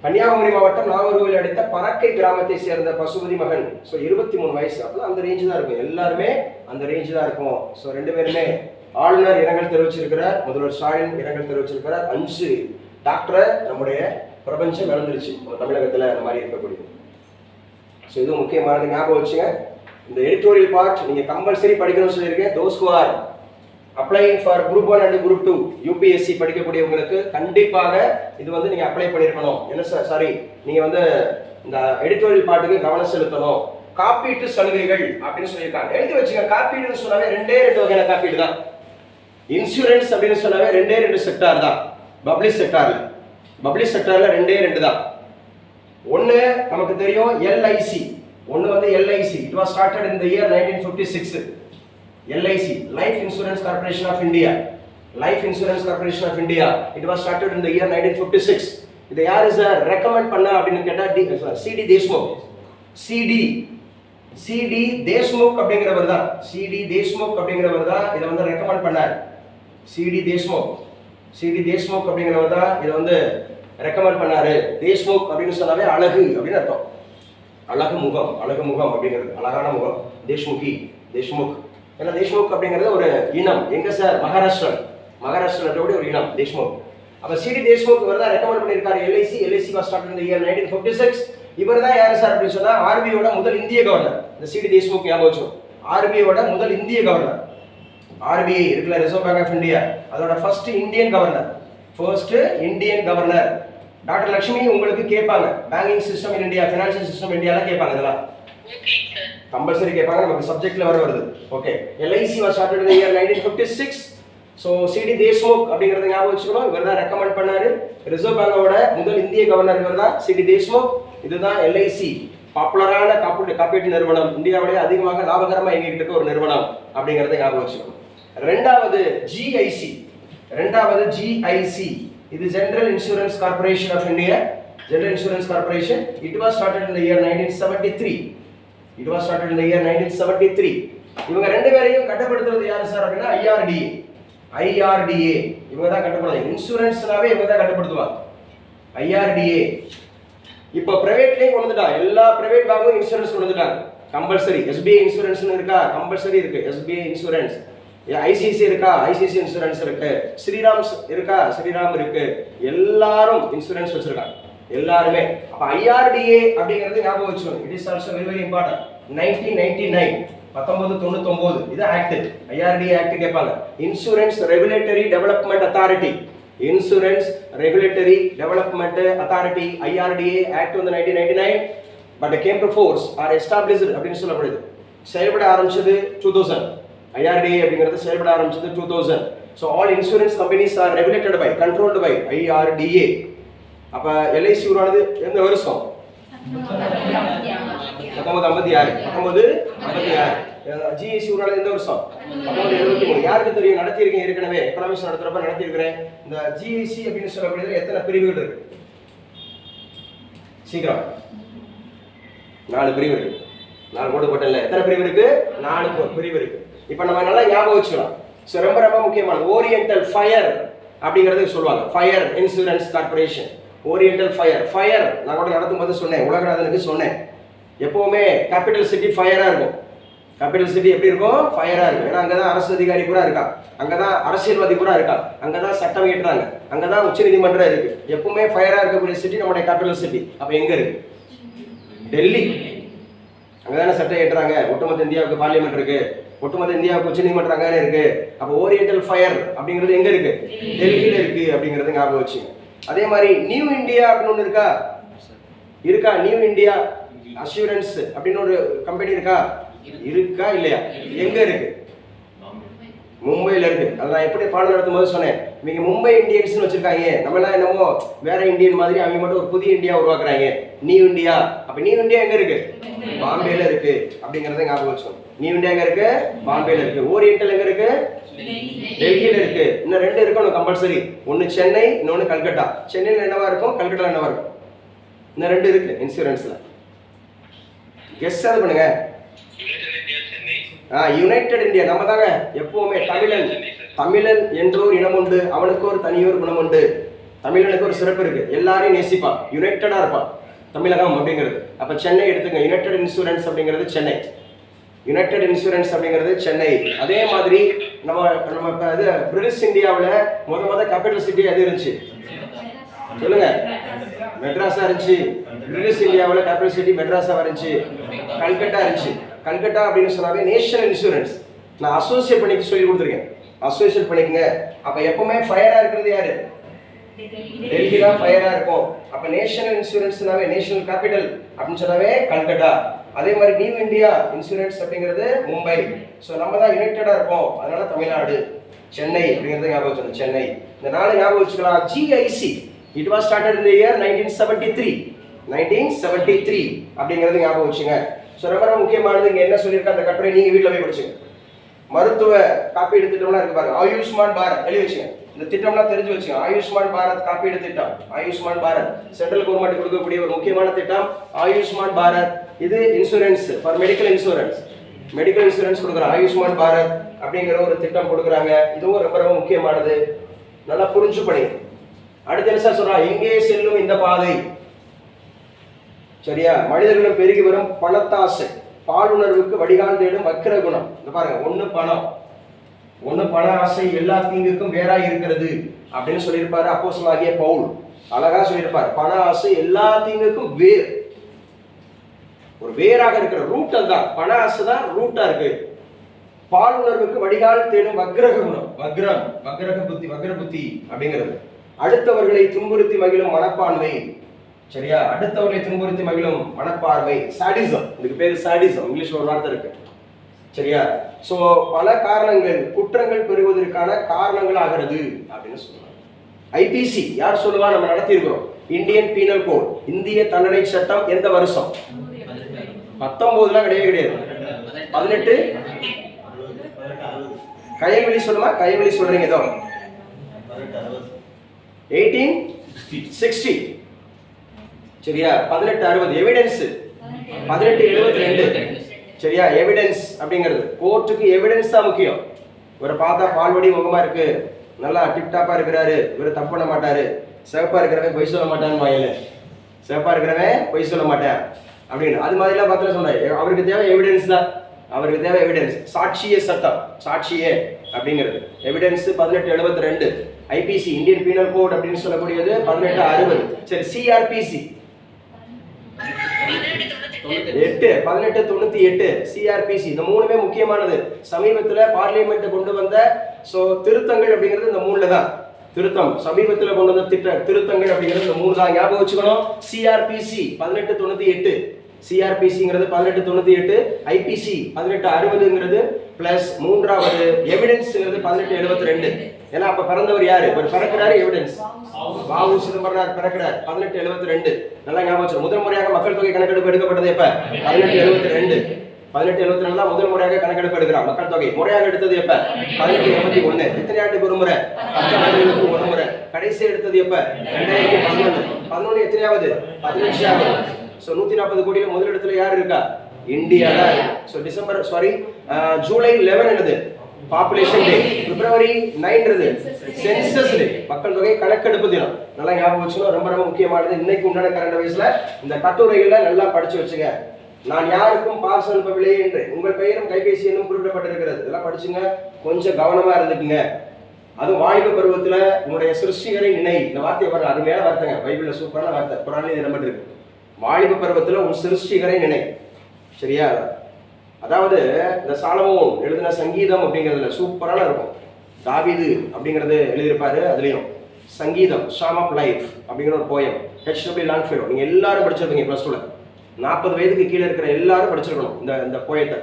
[SPEAKER 1] கன்னியாகுமரி மாவட்டம் நாகர்கோவில் அடுத்த பறக்கை கிராமத்தை சேர்ந்த பசுபதி மகன். 23 வயசு. அப்போ அந்த ரேஞ்சு தான் இருக்கும். எல்லாருமே அந்த ரேஞ்சு தான் இருக்கும். 2 பேருமே ஆளுநர் இரங்கல் தெரிவிச்சிருக்கிறார். முதல்வர் ஸ்டாலின் இரங்கல் தெரிவிச்சிருக்கிறார். 5 டாக்டரை நம்முடைய பிரபஞ்சம் இழந்துருச்சு தமிழகத்தில் அந்த மாதிரி இருக்கக்கூடியது. இது முக்கியமானது, ஞாபகம் வச்சுங்க. இந்த எடிட்டோரியல் பார்ட் நீங்க கம்பல்சரி படிக்கணும்னு சொல்லியிருக்கேன். Those who are applying for group 1 and group 2 UPSC படிக்கக்கூடியவங்களுக்கு கண்டிப்பாக இது வந்து நீங்க அப்ளை பண்ணிருக்கணும். என்ன சாரி, நீங்க வந்து இந்த எடிட்டோரியல் பார்ட்டுக்கு கவனம் செலுத்தணும். காப்பீட்டு சலுகைகள் அப்படின்னு சொல்லியிருக்காங்க. எழுதி வச்சுங்க. காப்பீடுன்னு சொன்னாவே 2 வகையான காப்பீடு தான். இன்சூரன்ஸ் அப்படின்னு சொன்னாவே 2 செக்டார் தான். பப்ளிக் செக்டார்ல 2 தான். ஒன்னு நமக்கு தெரியும் எல்ஐசி. ஒன்னு வந்து LIC. It was started in the year 1956. LIC, life insurance corporation of India. Life insurance corporation of India. It was started in the year 1956. இதை யார் சார் ரெக்கமெண்ட் பண்ணா அப்படின்னு கேட்டா சிடி தேஷ்முக். சிடி தேஷ்முக் அப்படிங்கிறவர் தான். சிடி தேஷ்முக் அப்படிங்கிறவர் தான் இதை வந்து ரெக்கமெண்ட் பண்ணார். சிடி தேஷ்முக் அப்படிங்கிறவர் தான் இதை வந்து ரெக்கமெண்ட் பண்ணாரு. தேஷ்முக் அப்படின்னு சொன்னாவே அழகு அப்படின்னு அர்த்தம். அழகு முகம் அப்படிங்கிறது அழகான முகம். தேஷ்முக். ஏன்னா தேஷ்முக் அப்படிங்கிறது ஒரு இனம். எங்க சார்? மகாராஷ்டிரா ஒரு இனம் தேஷ்முக். அப்ப சிடி தேஷ்முக் இவர் தான் ரெக்கமெண்ட் பண்ணியிருக்காரு. LIC was started in the year 1956. இவர் தான் யாரு சார் அப்படின்னு சொன்னா ஆர்பிஐயோட முதல் இந்திய கவர்னர். இந்த சிடி தேஷ்முக் ஞாபகம் வச்சுக்கணும். ஆர்பிஐயோட முதல் இந்திய கவர்னர். ஆர்பிஐ இருக்குல்ல, ரிசர்வ் பேங்க் ஆஃப் இந்தியா, அதோட first Indian governor. Doctor Lakshmi உங்களுக்கு கேட்பாங்க. Banking system in India, financial system இந்தியால கேட்பாங்க. இதெல்லாம் கம்பல்சரி கேட்பாங்க. நமக்கு சப்ஜெக்ட்ல வருது. Okay. LIC was started in the year 1956. So CD Deshmukh அப்படிங்கறத ஞாபகம் வச்சுக்கணும். இவர் தான் ரெக்கமெண்ட் பண்ணாரு. ரிசர்வ் பேங்கோட முதல் இந்திய கவர்னர் இவர் தான், சிடி தேஷ்முக். இதுதான் எல்ஐசி, பாப்புலரான காப்பீட்டு நிறுவனம். இந்தியாவிலேயே அதிகமாக லாபகரமா இயங்கிட்டு இருக்க ஒரு நிறுவனம் அப்படிங்கறத ஞாபகம் வச்சுக்கணும். ரெண்டாவது ஜிஐசி. இது general insurance corporation of India. It was started in the year 1973. இவங்க 2 பேரையும் கட்டுப்படுத்துறது யாரு சார் அப்படின்னா ஐஆர்டிஏ. இவங்க தான் கட்டுப்படுத்துவாங்க. இன்சூரன்ஸ்னாவே இவங்க தான் கட்டுப்படுத்துவாங்க. ஐஆர்டிஏ. இப்போ பிரைவேட்லயும் கொண்டு வந்துட்டாங்க. எல்லா பிரைவேட் பேங்கும் இன்சூரன்ஸ் கொண்டு வந்துட்டாங்க. கம்பல்சரி. எஸ்பிஐ இன்சூரன்ஸ் இருக்கா? கம்பல்சரி இருக்கு. SBI insurance. ஐசிசி இருக்கா? ஐசிசி இன்சூரன்ஸ் இருக்கு. ஸ்ரீராம் இருக்கா? ஸ்ரீராம் இருக்கு. எல்லாரும் இன்சூரன்ஸ் வச்சிருக்காங்க. எல்லாருமே. அப்ப ஐஆர்டிஏ அப்படிங்கிறது ஞாபகம் வச்சுக்கணும். It is also very important. 1999 இது ஆக்ட். ஐஆர்டிஏ ஆக்ட் கேட்பாங்க. Insurance regulatory development authority. IRDA act வந்து 1999. But came to fours are established அப்படின்னு சொல்லப்படுது. செயல்பட ஆரம்பிச்சது 2000. IRDA அப்படிங்கிறது செயல்பட ஆரம்பிச்சது 2000. So all insurance companies are regulated by, controlled by IRDA. அப்ப LIC உருவானது எந்த வருஷம்? 1956. GIC உருவானது எந்த வருஷம்? 1973. யாருக்கு தெரியும்? நடத்தியிருக்கேன் ஏற்கனவே. எக்கனாமிக்ஸ் நடத்துறப்ப நடத்தியிருக்கிறேன். இந்த GIC அப்படின்னு சொல்லக்கூடியது எத்தனை பிரிவுகள் இருக்கு? சீக்கிரம். 4 பிரிவு இருக்கு. 4 கோடு போட்டல. எத்தனை பிரிவு இருக்கு? 4 பிரிவு இருக்கு. இப்போ நம்ம நல்லா ஞாபகம் வச்சுக்கலாம். ஸோ ரொம்ப முக்கியமானது ஓரியண்டல் ஃபயர் அப்படிங்கிறது சொல்லுவாங்க. Fire insurance corporation. Oriental fire நான் கூட நடத்தும் போது சொன்னேன், உலகநாதனுக்கு சொன்னேன். எப்பவுமே கேபிட்டல் சிட்டி ஃபயரா இருக்கும். கேபிட்டல் சிட்டி எப்படி இருக்கும்? ஃபயரா இருக்கும். ஏன்னா அங்கதான் அரசு அதிகாரி பூரா இருக்கா, அங்கதான் அரசியல்வாதி பூரா இருக்கா, அங்கதான் சட்டம் இயற்றுறாங்க, அங்கதான் உச்ச நீதிமன்றம் இருக்கு. எப்பவுமே ஃபயரா இருக்கக்கூடிய சிட்டி நம்முடைய கேபிட்டல் சிட்டி. அப்ப எங்க இருக்கு? டெல்லி. அங்கதானே சட்டம் ஏற்றுறாங்க. ஒட்டுமொத்த இந்தியாவுக்கு பார்லிமெண்ட் இருக்கு, ஒட்டுமொத்த இந்தியாவுக்கு உச்ச நீதிமன்றம் அங்கே இருக்கு. அப்போ ஓரியண்டல் ஃபயர் அப்படிங்கிறது எங்க இருக்கு? டெல்லியில இருக்கு அப்படிங்கறது ஞாபகம் வச்சுங்க. அதே மாதிரி நியூ இந்தியா அப்படின்னு ஒன்று இருக்கா? நியூ இந்தியா அஷூரன்ஸ் அப்படின்னு ஒரு கம்பெனி இருக்கா இல்லையா? எங்க இருக்கு? மும்பையில் இருக்கு. அதை நான் எப்படி பாடம் நடத்தும் போது சொன்னேன், இவங்க மும்பை இந்தியன்ஸ்னு வச்சிருக்காங்க, நம்மளாம் என்னமோ வேற இந்தியன் மாதிரி, அவங்க மட்டும் ஒரு புதிய இந்தியா உருவாக்குறாங்க, நியூ இந்தியா. அப்ப நியூ இந்தியா எங்க இருக்கு? பாம்பேல இருக்கு அப்படிங்கறத ஞாபகம் வச்சோம். நியூ இந்தியா எங்க இருக்கு? பாம்பேல இருக்கு. ஓரியண்டல் எங்க இருக்கு? டெல்லியில இருக்கு. இன்னும் 2 இருக்கணும் கம்பல்சரி. ஒன்னு சென்னை, இன்னொன்னு கல்கட்டா. சென்னையில என்னவா இருக்கும், கல்கட்டால என்னவா இருக்கும்? இன்னும் 2 இருக்கு இன்சூரன்ஸ்ல. கெஸ் அது பண்ணுங்க. United India. நம்ம தாங்க எப்பவுமே தமிழன் என்றோர் இனம் உண்டு, அவனுக்கு ஒரு தனியோர் குணம் உண்டு. தமிழனுக்கு ஒரு சிறப்பு இருக்கு, எல்லாரையும் நேசிப்பான், யுனைடெடா இருப்பான் தமிழகம் அப்படிங்கிறது. அப்ப சென்னை எடுத்துங்க, யுனைடெட் இன்சூரன்ஸ் அப்படிங்கிறது சென்னை. யுனைடெட் இன்சூரன்ஸ் அப்படிங்கிறது சென்னை. அதே மாதிரி நம்ம இது பிரிட்டிஷ் இந்தியாவில் முத கேபிட்டல் சிட்டி எது இருந்துச்சு சொல்லுங்க? மெட்ராஸா இருந்துச்சு. பிரிட்டிஷ் இந்தியாவில் கேபிட்டல் சிட்டி மெட்ராஸா இருந்துச்சு, கல்கட்டா இருந்துச்சு. கல்கட்டா அப்படின்னு சொன்னாவே நேஷனல் இன்சூரன்ஸ். நான் அசோசியேட் பண்ணிக்க சொல்லி கொடுத்துருக்கேன், அசோசியேட் பண்ணிக்கங்க. அப்ப எப்பவுமே ஃபயரா இருக்கிறது யாரு? டெல்லி தான் ஃபயரா இருக்கும். அப்ப நேஷனல் இன்சூரன்ஸ்னாவே, நேஷனல் கேபிட்டல் அப்படின்னு சொன்னாவே கல்கட்டா. அதே மாதிரி நியூ இந்தியா இன்சூரன்ஸ் அப்படிங்கிறது மும்பை. ஸோ நம்ம தான் யுனைடெடா இருப்போம், அதனால தமிழ்நாடு. சென்னை அப்படிங்கிறது ஞாபகம் வச்சுக்கணும், சென்னை. இந்த 4 ஞாபகம் வச்சுக்கலாம். GIC, it was started in the year 1973 அப்படிங்கிறது ஞாபகம் வச்சுங்க. ஸோ ரொம்ப முக்கியமானது. இங்க என்ன சொல்லியிருக்க அந்த கட்டுரை நீங்க வீட்டில் போய் படிச்சுங்க. மருத்துவ காப்பீடு திட்டம்லாம் இருக்கு பாருங்க, ஆயுஷ்மான் பாரத் எழுதி வச்சுங்க. இந்த திட்டம்லாம் தெரிஞ்சு வச்சுங்க. ஆயுஷ்மான் பாரத் காப்பீடு திட்டம், ஆயுஷ்மான் பாரத் சென்ட்ரல் கவர்மெண்ட் கொடுக்கக்கூடிய ஒரு முக்கியமான திட்டம் ஆயுஷ்மான் பாரத். இது insurance for medical insurance, medical insurance கொடுக்குறாங்க. ஆயுஷ்மான் பாரத் அப்படிங்கிற ஒரு திட்டம் கொடுக்குறாங்க. இதுவும் ரொம்ப ரொம்ப முக்கியமானது, நல்லா புரிஞ்சு பண்ணி. அடுத்து என்ன சார் சொல்றா? எங்கே செல்லும் இந்த பாதை? சரியா? மனிதர்களும் பெருகி வரும் பணத்தாசை, பாலுணர்வுக்கு வடிகால் தேடும் வக்கிர குணம். இந்த பாருங்க, ஒண்ணு பண ஆசை எல்லா தீங்குக்கும் வேறாய் இருக்கிறது அப்படின்னு சொல்லியிருப்பாரு அப்போஸ்தலனாகிய பவுல். அழகா சொல்லியிருப்பார், பண ஆசை எல்லா தீங்குக்கும் வேர், ஒரு வேராக இருக்கிற ரூட். அதுதான் பண ஆசை தான் ரூட்டா இருக்கு. பாலுணர்வுக்கு வடிகால் தேடும் வக்ரக குணம், வக்ர புத்தி அப்படிங்கிறது. அடுத்தவர்களை துன்புறுத்தி மகிழும் மனப்பான்மை. சரியா? அடுத்தவர்களை துன்புறுத்தி மகிழும் மனப்பான்மை, சாடிசம். இதுக்கு பேரு சாடிசம், இங்கிலீஷ்ல ஒரு வார்த்தை இருக்கு. சரியா? சோ பல காரணங்கள், குற்றங்கள் பெறுவதற்கான காரணங்கள் ஆகிறது அப்படின்னு சொல்றாங்க. ஐபிசி யார் சொல்லுவா? நம்ம நடத்தி இருக்கிறோம். இந்தியன் பீனல் கோட், இந்திய தண்டனை சட்டம் எந்த வருஷம்? 19 கிடையாது, 18. கையவெளி சொல்லுமா? கையவெளி சொல்றீங்க ஏதோ 1860. சரியா? 1860. எவிடன்ஸ் 1872. சரியா? எவிடன்ஸ் அப்படிங்கிறது கோர்ட்டுக்கு எவிடன்ஸ் தான் முக்கியம். இவரை பார்த்தா பால்வடி முகமா இருக்கு, நல்லா டிப்டாப்பா இருக்கிறாரு, இவர் தப்பு பண்ண மாட்டாரு, சிவப்பா இருக்கிறவன் பொய் சொல்ல மாட்டான்னு வாயில, சிவப்பா இருக்கிறவன் பொய் சொல்ல மாட்டேன் அப்படின்னு அது மாதிரிலாம் பார்த்துல சொன்னாரு. அவருக்கு தேவை எவிடன்ஸ் தான், அவருக்கு தேவை எவிடன்ஸ். சாட்சிய சட்டம், சாட்சியே அப்படிங்கிறது evidence 1872. IPC Indian penal code அப்படின்னு சொல்லக்கூடியது 1860. சரி, சிஆர்பிசி 1898. சிஆர்பிசி இந்த 3மே முக்கியமானது. சமீபத்துல பார்லிமெண்ட் கொண்டு வந்த திருத்தங்கள் அப்படிங்கிறது இந்த 3ல தான். திருத்தம் சமீபத்துல கொண்டு வந்த திருத்தங்கள் அப்படிங்கிறது இந்த 3 தான். ஞாபகம் வச்சுக்கணும். சிஆர்பிசி 1898, சிஆர்பிசிங்கிறது 1898, ஐபிசி 1860ங்கிறது பிளஸ் 3வது எவிடன்ஸ்ங்கிறது 1872. ஏன்னா அப்ப பிறந்தவர் யாரு? இவர் பிறக்கிறாரு எவிடன்ஸ். வாவு சிதம்பரனார் பிறக்கிறார் 1872. நல்லா ஞாபகம் வச்சுக்கணும். முதல் முறையாக மக்கள் தொகை கணக்கெடுப்பு எடுக்கப்பட்டது எப்ப? 1872. 1872 தான் முதல் முறையாக கணக்கெடுப்பு எடுக்கிறார். மக்கள் தொகை முறையாக எடுத்தது எப்ப? 1881. எத்தனை ஆண்டுக்கு ஒரு முறை? 10 ஆண்டுகளுக்கு ஒரு முறை. கடைசி எடுத்தது எப்ப? 2011. 11 எத்தனையாவது? 15ஆவது. 140 கோடியில முதலிடத்துல யார் இருக்கா? இந்தியா தான் இருக்கு. ஜூலை 11 என்னது? பாப்புலேஷன் டே. பிப்ரவரி 9 சென்சஸ் டே, மக்கள் தொகை கணக்கெடுப்பு தினம். நல்லா ஞாபகம் வச்சுக்கணும், ரொம்ப ரொம்ப முக்கியமானது. இன்னைக்கு உண்டான கரண்ட் அஃபேர்ஸ்ல இந்த கட்டுரைகளை நல்லா படிச்சு வச்சுங்க. நான் யாருக்கும் பார்சல் அனுப்பவில்லை என்று உங்கள் பெயரும் கைபேசி எண்ணும் குறிப்பிடப்பட்டிருக்கிறது. இதெல்லாம் படிச்சுங்க, கொஞ்சம் கவனமா இருந்துக்குங்க. அதுவும் வாலிப பருவத்துல உங்களுடைய சிருஷ்டிகரை நினை, இந்த வார்த்தையை வரல, அது மேல வார்த்தைங்க, பைபிள்ல சூப்பரான வார்த்தை, குரான்ல இது நம்பர் இருக்கு. வாலிப பருவத்துல உன் சிருஷ்டிகரை நினை. சரியா? அதாவது இந்த சாலமோன் எழுதின சங்கீதம் அப்படிங்கிறதுல சூப்பரான இருக்கும். தாவீது அப்படிங்கிறது எழுதியிருப்பாரு. அதுலயும் சங்கீதம், ஷாம் ஆஃப் லைஃப் அப்படிங்கிற ஒரு போயம், H.W. லாங்ஃபெல்லோ. நீங்க எல்லாரும் படிச்சிருப்பீங்க +2ல. 40 வயதுக்கு கீழே இருக்கிற எல்லாரும் படிச்சிருக்கணும் இந்த இந்த போயத்தை.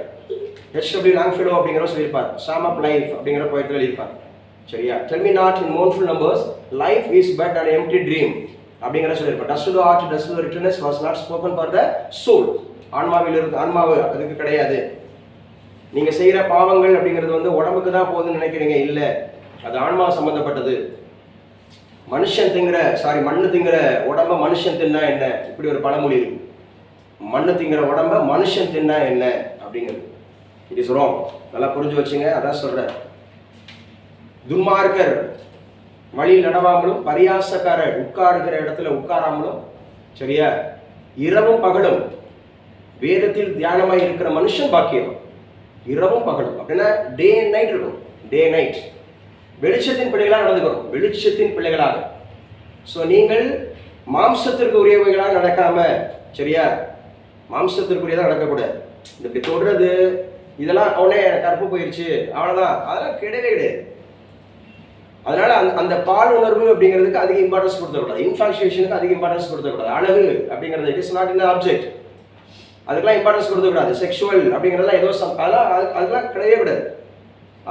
[SPEAKER 1] H.W. Longfellow அப்படிங்கிற சொல்லியிருப்பார். Psalm of Life அப்படிங்கிற போயத்தில் எழுதியிருப்பார். சரியா? Tell me not in mournful numbers, life is but an empty dream அப்படிங்கிற சொல்லியிருப்பார். Dust to the heart, dust to the returnness was not spoken for the soul. ஆன்மாவில் இருந்து ஆன்மாவு அதுக்கு கிடையாது. நீங்க செய்யற பாவங்கள் அப்படிங்கிறது வந்து உடம்புக்கு தான் போகுதுன்னு நினைக்கிறீங்க, இல்ல, அது ஆன்மா சம்பந்தப்பட்டது. மனுஷன் திங்கிற மண்ணு திங்கிற உடம்ப மனுஷன் தின்னா என்ன, இப்படி ஒரு பழமொழி இருக்கு. மண்ணு திங்கிற உடம்ப மனுஷன் தின்னா என்ன அப்படிங்கிறது இட் இஸ் ராங். நல்லா புரிஞ்சு வச்சுங்க. அதான் சொல்றேன், துன்மார்க்கர் வழியில் நடவாமலும் பரியாசக்காரர் உட்காருகிற இடத்துல உட்காராமலும், சரியா, இரவும் பகலும் வேதத்தில் தியானமாய் இருக்கிற மனுஷன் பாக்கியம். இரவும் பகலும் அப்படின்னா டே அண்ட் நைட் இருக்கும். டே நைட் வெளிச்சத்தின் பிள்ளைகளாக நடந்துக்கிறோம், வெளிச்சத்தின் பிள்ளைகளாக. ஸோ நீங்கள் மாம்சத்திற்கு உரியவைகளாக நடக்காம, சரியா, மாம்சத்திற்குரியதாக நடக்கக்கூடாது. இப்படி தொடுறது இதெல்லாம் அவனே கற்பு போயிடுச்சு அவ்வளோதான், அதெல்லாம் கிடையவே கிடையாது. அதனால அந்த பால் உணர்வு அப்படிங்கிறதுக்கு அதிக இம்பார்ட்டன்ஸ் கொடுத்தக்கூடாது. இன்ஃபாக்சுவேஷனுக்கு அதிக இம்பார்ட்டன்ஸ் கொடுத்தக்கூடாது. அழகு அப்படிங்கிறது it is not in object, அதுக்கெல்லாம் இம்பார்ட்டன்ஸ் கொடுக்கக்கூடாது. செக்ஷுவல் அப்படிங்கிறதுலாம் ஏதோ அதெல்லாம் கிடையவே கூடாது.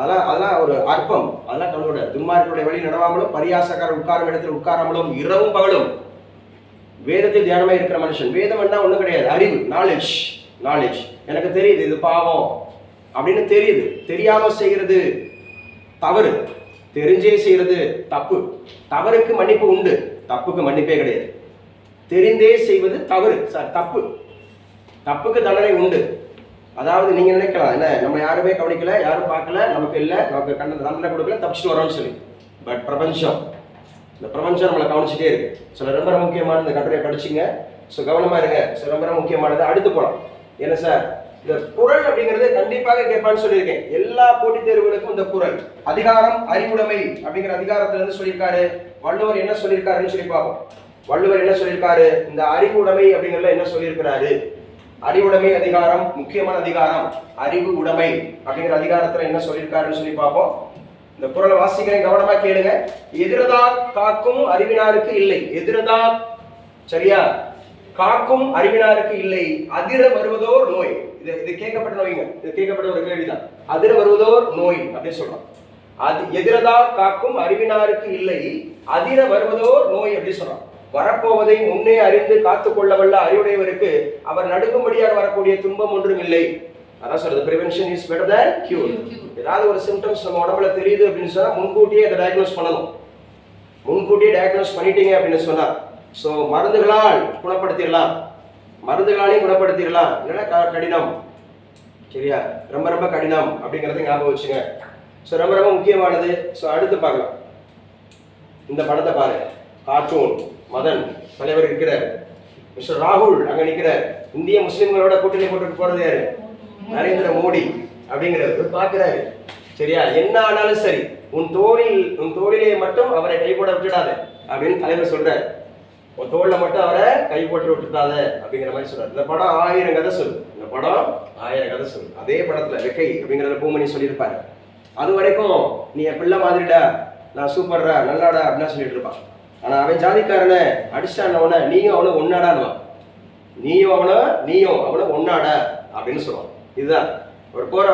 [SPEAKER 1] அதெல்லாம் ஒரு அற்பம், அதெல்லாம் கலந்துவிடாது. துன்மார்க்கருடைய வழி நடவாமலும் பரியாசக்காரர் உட்காரும் இடத்தில் உட்காராமலும் இரவும் பகலும் வேதத்தில் தியானமாக இருக்கிற மனுஷன். வேதம் என்ன ஒன்றும் கிடையாது, அறிவு, நாலேஜ். எனக்கு தெரியுது இது பாவம் அப்படின்னு தெரியுது. தெரியாம செய்கிறது தவறு, தெரிஞ்சே செய்யறது தப்பு. தவறுக்கு மன்னிப்பு உண்டு, தப்புக்கு மன்னிப்பே கிடையாது. தெரிந்தே செய்வது தவறு, தப்பு. தப்புக்கு தண்டனை உண்டு. அதாவது நீங்க நினைக்கலாம், என்ன நம்ம யாருமே கவனிக்கல, யாரும் பார்க்கல, நமக்கு இல்லை, நமக்கு தண்டனை கொடுக்கல, தப்பிச்சுட்டு வரோம்னு சொல்லி. பட் இந்த பிரபஞ்சம் நம்மளை கவனிச்சுட்டே இருக்கு. சில ரொம்ப முக்கியமான இந்த கட்டுரையை படிச்சுங்க. ஸோ கவனமா இருங்க. சில ரொம்ப முக்கியமானது. அடுத்து போகலாம். என்ன சார், இந்த குறள் அப்படிங்கிறது கண்டிப்பாக கேட்பான்னு சொல்லியிருக்கேன். எல்லா போட்டித் தேர்வுகளுக்கும் இந்த குறள் அதிகாரம் அறிவுடைமை அப்படிங்கிற அதிகாரத்துல இருந்து சொல்லியிருக்காரு. வள்ளுவர் என்ன சொல்லியிருக்காருன்னு சொல்லி பார்ப்போம். வள்ளுவர் என்ன சொல்லியிருக்காரு, இந்த அறிவுடைமை அப்படிங்கிறதுல என்ன சொல்லியிருக்கிறாரு. அறிவுடைமை அதிகாரம், முக்கியமான அதிகாரம். அறிவு உடைமை அப்படிங்கிற அதிகாரத்துல என்ன சொல்லியிருக்காருன்னு சொல்லி பார்ப்போம். இந்த குறளை வாசிக்கிறேன், கவனமா கேளுங்க. எதிரதா காக்கும் அறிவினாருக்கு இல்லை. எதிரதா, சரியா, காக்கும் அறிவினாருக்கு இல்லை. அதிர வருவதோர் நோய். இது கேட்கப்பட்ட நோய்ங்க, இது கேட்கப்பட்ட ஒரு கேள்விதான். அதிர வருவதோர் நோய் அப்படின்னு சொல்றோம். அது எதிரதா காக்கும் அறிவினாருக்கு இல்லை, அதிர வருவதோர் நோய் அப்படின்னு சொல்றோம். வரப்போவதை முன்னே அறிந்து காத்து கொள்ளவல்ல அறிவுடையவருக்கு அவர் நடுங்கும்படியாக வரக்கூடிய துன்பம் ஒன்றும் இல்லை. அதான் சொல்றது, prevention is better than cure. ஏதாவது ஒரு சிம்டம்ஸ் நம்ம உடம்புல தெரியுது அப்படின்னு சொன்னா முன்கூட்டியே அதை டயக்னோஸ் பண்ணணும். முன்கூட்டியே டயக்னோஸ் பண்ணிட்டீங்க அப்படின்னு சொன்னா, ஸோ மருந்துகளால் குணப்படுத்திடலாம், மருந்துகளாலையும் குணப்படுத்திடலாம், இல்லைன்னா கடினம், சரியா, ரொம்ப ரொம்ப கடினம் அப்படிங்கிறத ஞாபகம் வச்சுங்க. ஸோ ரொம்ப ரொம்ப முக்கியமானது. ஸோ அடுத்து பார்க்கலாம். இந்த படத்தை பாருங்க. கார்ட்டூன் மதன் தலைவர் இருக்கிறார், மிஸ்டர் ராகுல் அங்க நிற்கிறார். இந்திய முஸ்லிம்களோட கூட்டணி போட்டு போறது யாரு, நரேந்திர மோடி அப்படிங்கிறவர் பார்க்கிறாரு. சரியா, என்ன ஆனாலும் சரி உன் தோளிலே மட்டும் அவரை கை போட விட்டுடாத அப்படின்னு தலைவர் சொல்றாரு. உன் தோல்ல மட்டும் அவரை கை போட்டு விட்டுடாத அப்படிங்கிற மாதிரி சொல்றாரு. இந்த படம் 1000 கதை சொல்லு. இந்த படம் 1000 கதை சொல்லு. அதே படத்துல வெக்கை அப்படிங்கிறத பூமணி சொல்லியிருப்பாரு. அது வரைக்கும் நீ என் பிள்ளை மாதிரிடா, நான் சூப்பர்ரா, நல்லாடா அப்படின்னு சொல்லிட்டு இருப்பான். ஆனா அவன் ஜாதிக்காரனை அடிச்சானவன நீயும் அவனை ஒன்னாடான்வான். நீயும் அவனை ஒன்னாடா அப்படின்னு சொல்லுவான். இதுதான் ஒரு போற,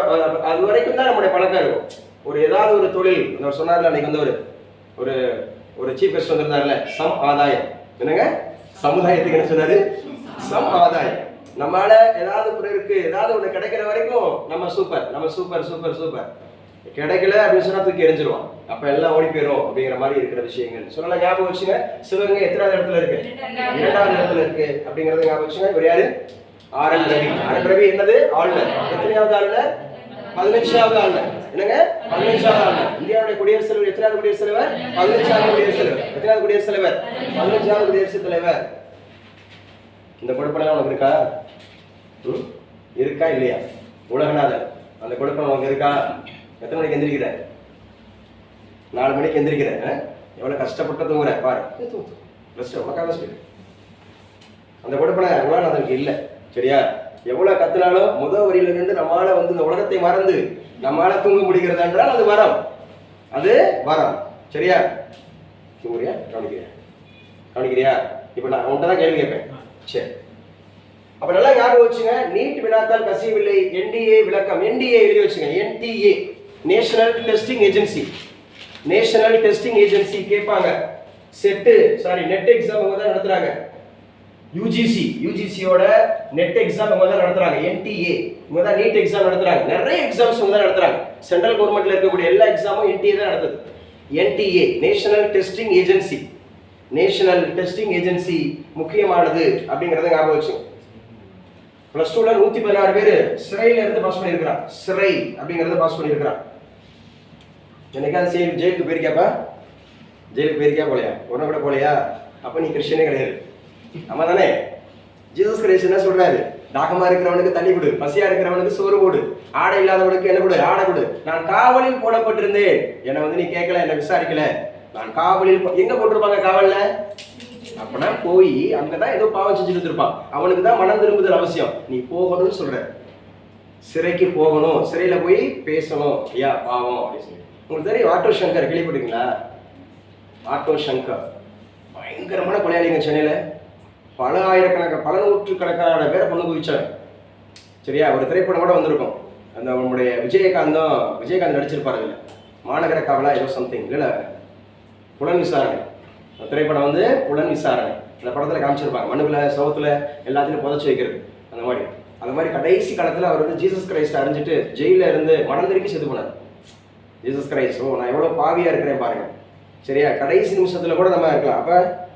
[SPEAKER 1] அது வரைக்கும் தான் நம்முடைய பழக்கம் இருக்கும். ஒரு ஏதாவது ஒரு தொழில், அவர் சொன்னார்ல அன்னைக்கு வந்து ஒரு சீஃப் கெஸ்ட் வந்திருந்தாருல, சம் ஆதாயம். என்னங்க, சமுதாயத்துக்கு என்ன சொன்னாரு, சம் ஆதாயம். நம்மளால ஏதாவது பிறருக்கு ஏதாவது ஒண்ணு கிடைக்கிற வரைக்கும் நம்ம சூப்பர். கிடைக்கல அப்படின்னு சொன்னா தூக்கி எரிஞ்சிருவான். அப்ப எல்லாம் ஓடி போயிடும் அப்படிங்கிற மாதிரி இருக்கிற விஷயங்கள் சொல்லலாம். ஞாபகம் வச்சுங்க. சிவகங்கை எத்தனாவது இடத்துல இருக்கு, 2வது இடத்துல இருக்கு அப்படிங்கறத ஞாபகம் வச்சுங்க. இவர் யாரு, ஆர்.என். ரவி. ஆர்.என். ரவி என்னது, ஆளுநர். எத்தனையாவது ஆளுநர், 15வது ஆளுநர். என்னங்க, 15வது ஆளுநர். இந்தியாவுடைய குடியரசுத் தலைவர் எத்தனாவது குடியரசுத் தலைவர், 15வது குடியரசுத் தலைவர். எத்தனாவது குடியரசுத் தலைவர், 15வது குடியரசுத் தலைவர். இந்த கொடுப்பெல்லாம் உனக்கு இருக்கா இல்லையா? உலகநாதர் அந்த கொடுப்பனை உனக்கு இருக்கா? எத்தனை மணிக்கு எந்திரிக்கிற? 4 மணிக்கு எந்திரிக்கிற. எவ்வளவு கஷ்டப்பட்டு தூங்குற பாரு. அந்த கொடுப்பனை உலகநாதனுக்கு இல்லை. சரியா, எவ்வளவு கத்துனாலும் முதல் வரியில இருந்து நம்மளால வந்து இந்த உலகத்தை மறந்து நம்மளால தூங்க முடிகிறது என்றால் அது வரம். சரியா, கவனிக்கிறியா? இப்ப நான் உன்கிட்ட தான் கேள்வி கேட்பேன். சரி, அப்ப நல்லா ஞாபகம் வச்சுங்க, நீட் வினாத்தால் கசியவில்லை, என்டிஏ விளக்கம், என்டிஏ எழுதி வச்சுங்க, NDA national testing agency, national testing agency கேட்பாங்க. நெட் எக்ஸாம் அவங்க தான் நடத்துறாங்க. யூஜிசியோட நெட் எக்ஸாம் அவங்க தான் நடத்துறாங்க. என்டிஏ இவங்க தான் நீட் எக்ஸாம் நடத்துறாங்க. நிறைய எக்ஸாம்ஸ் அவங்க தான் நடத்துறாங்க. சென்ட்ரல் கவர்மெண்ட்ல இருக்கக்கூடிய எல்லா எக்ஸாமும் என்டிஏ தான் நடத்துது. NTA national testing agency, national testing agency முக்கியமானது அப்படிங்கறத ஞாபகம் வச்சுங்க. பிளஸ் 2ல 116 பேர் சிறையில இருந்து பாஸ் பண்ணியிருக்கிறான். சிறை அப்படிங்கறத பாஸ் பண்ணியிருக்கிறான். என்னைக்காவது ஜெயிலுக்கு போயிருக்கியாப்பா? ஜெயிலுக்கு போயிருக்கியா? போலையா? ஒன்னும் கூட போலையா? அப்ப நீ கிறிஸ்டியனே கிடையாது. ஆமா தானே? ஜீசஸ் கிரைஸ்ட் என்ன சொல்றாரு? தாகமா இருக்கிறவனுக்கு தண்ணி கொடு, பசியா இருக்கிறவனுக்கு சோறு போடு, ஆடை இல்லாதவனுக்கு என்ன கொடு? ஆடை கொடு. நான் காவலில் போடப்பட்டிருந்தேன், என்னை நீ கேட்கல, என்ன விசாரிக்கல. நான் காவலில் எங்க போட்டிருப்பாங்க? காவல்ல. அப்பனா போய் அங்கதான் ஏதோ பாவம் செஞ்சுட்டு இருப்பான். அவனுக்கு தான் மனம் திரும்புதல் அவசியம். நீ போகணும்னு சொல்ற, சிறைக்கு போகணும், சிறையில போய் பேசணும். ஐயா பாவம் அப்படின்னு சொல்லி. உங்களுக்கு தெரியும் ஆட்டோ சங்கர், கேள்விப்பட்டீங்களா? ஆட்டோ சங்கர் பயங்கரமான கொலையாளிங்க. சென்னையில பல ஆயிரக்கணக்கான, பல நூற்றுக்கணக்கான பேரை கொண்டு குவிச்சாரு. சரியா? ஒரு திரைப்படம் கூட வந்திருக்கும். அந்த நம்முடைய விஜயகாந்த் நடிச்சிருப்பாரு. இல்லை மாநகர காவலா ஏதோ சம்திங், இல்லை புலன் விசாரணை. திரைப்படம் வந்து புலன் விசாரணை. அந்த படத்துல காமிச்சிருப்பாங்க. மண்ணுக்குள்ள, சவுத்துல எல்லாத்தையும் புதைச்சி வைக்கிறது. அந்த மாதிரி கடைசி காலத்துல அவர் வந்து ஜீசஸ் கிரைஸ்ட் அடைஞ்சிட்டு ஜெயில இருந்து மனம் திரும்பி செத்து போனார். ஜீசஸ் கிரைஸ்ட், நான் எவ்வளவு பாவியா இருக்கிறேன் பாருங்க. சரியா? கடைசி நிமிஷத்துல கூட நம்ம இருக்கலாம்.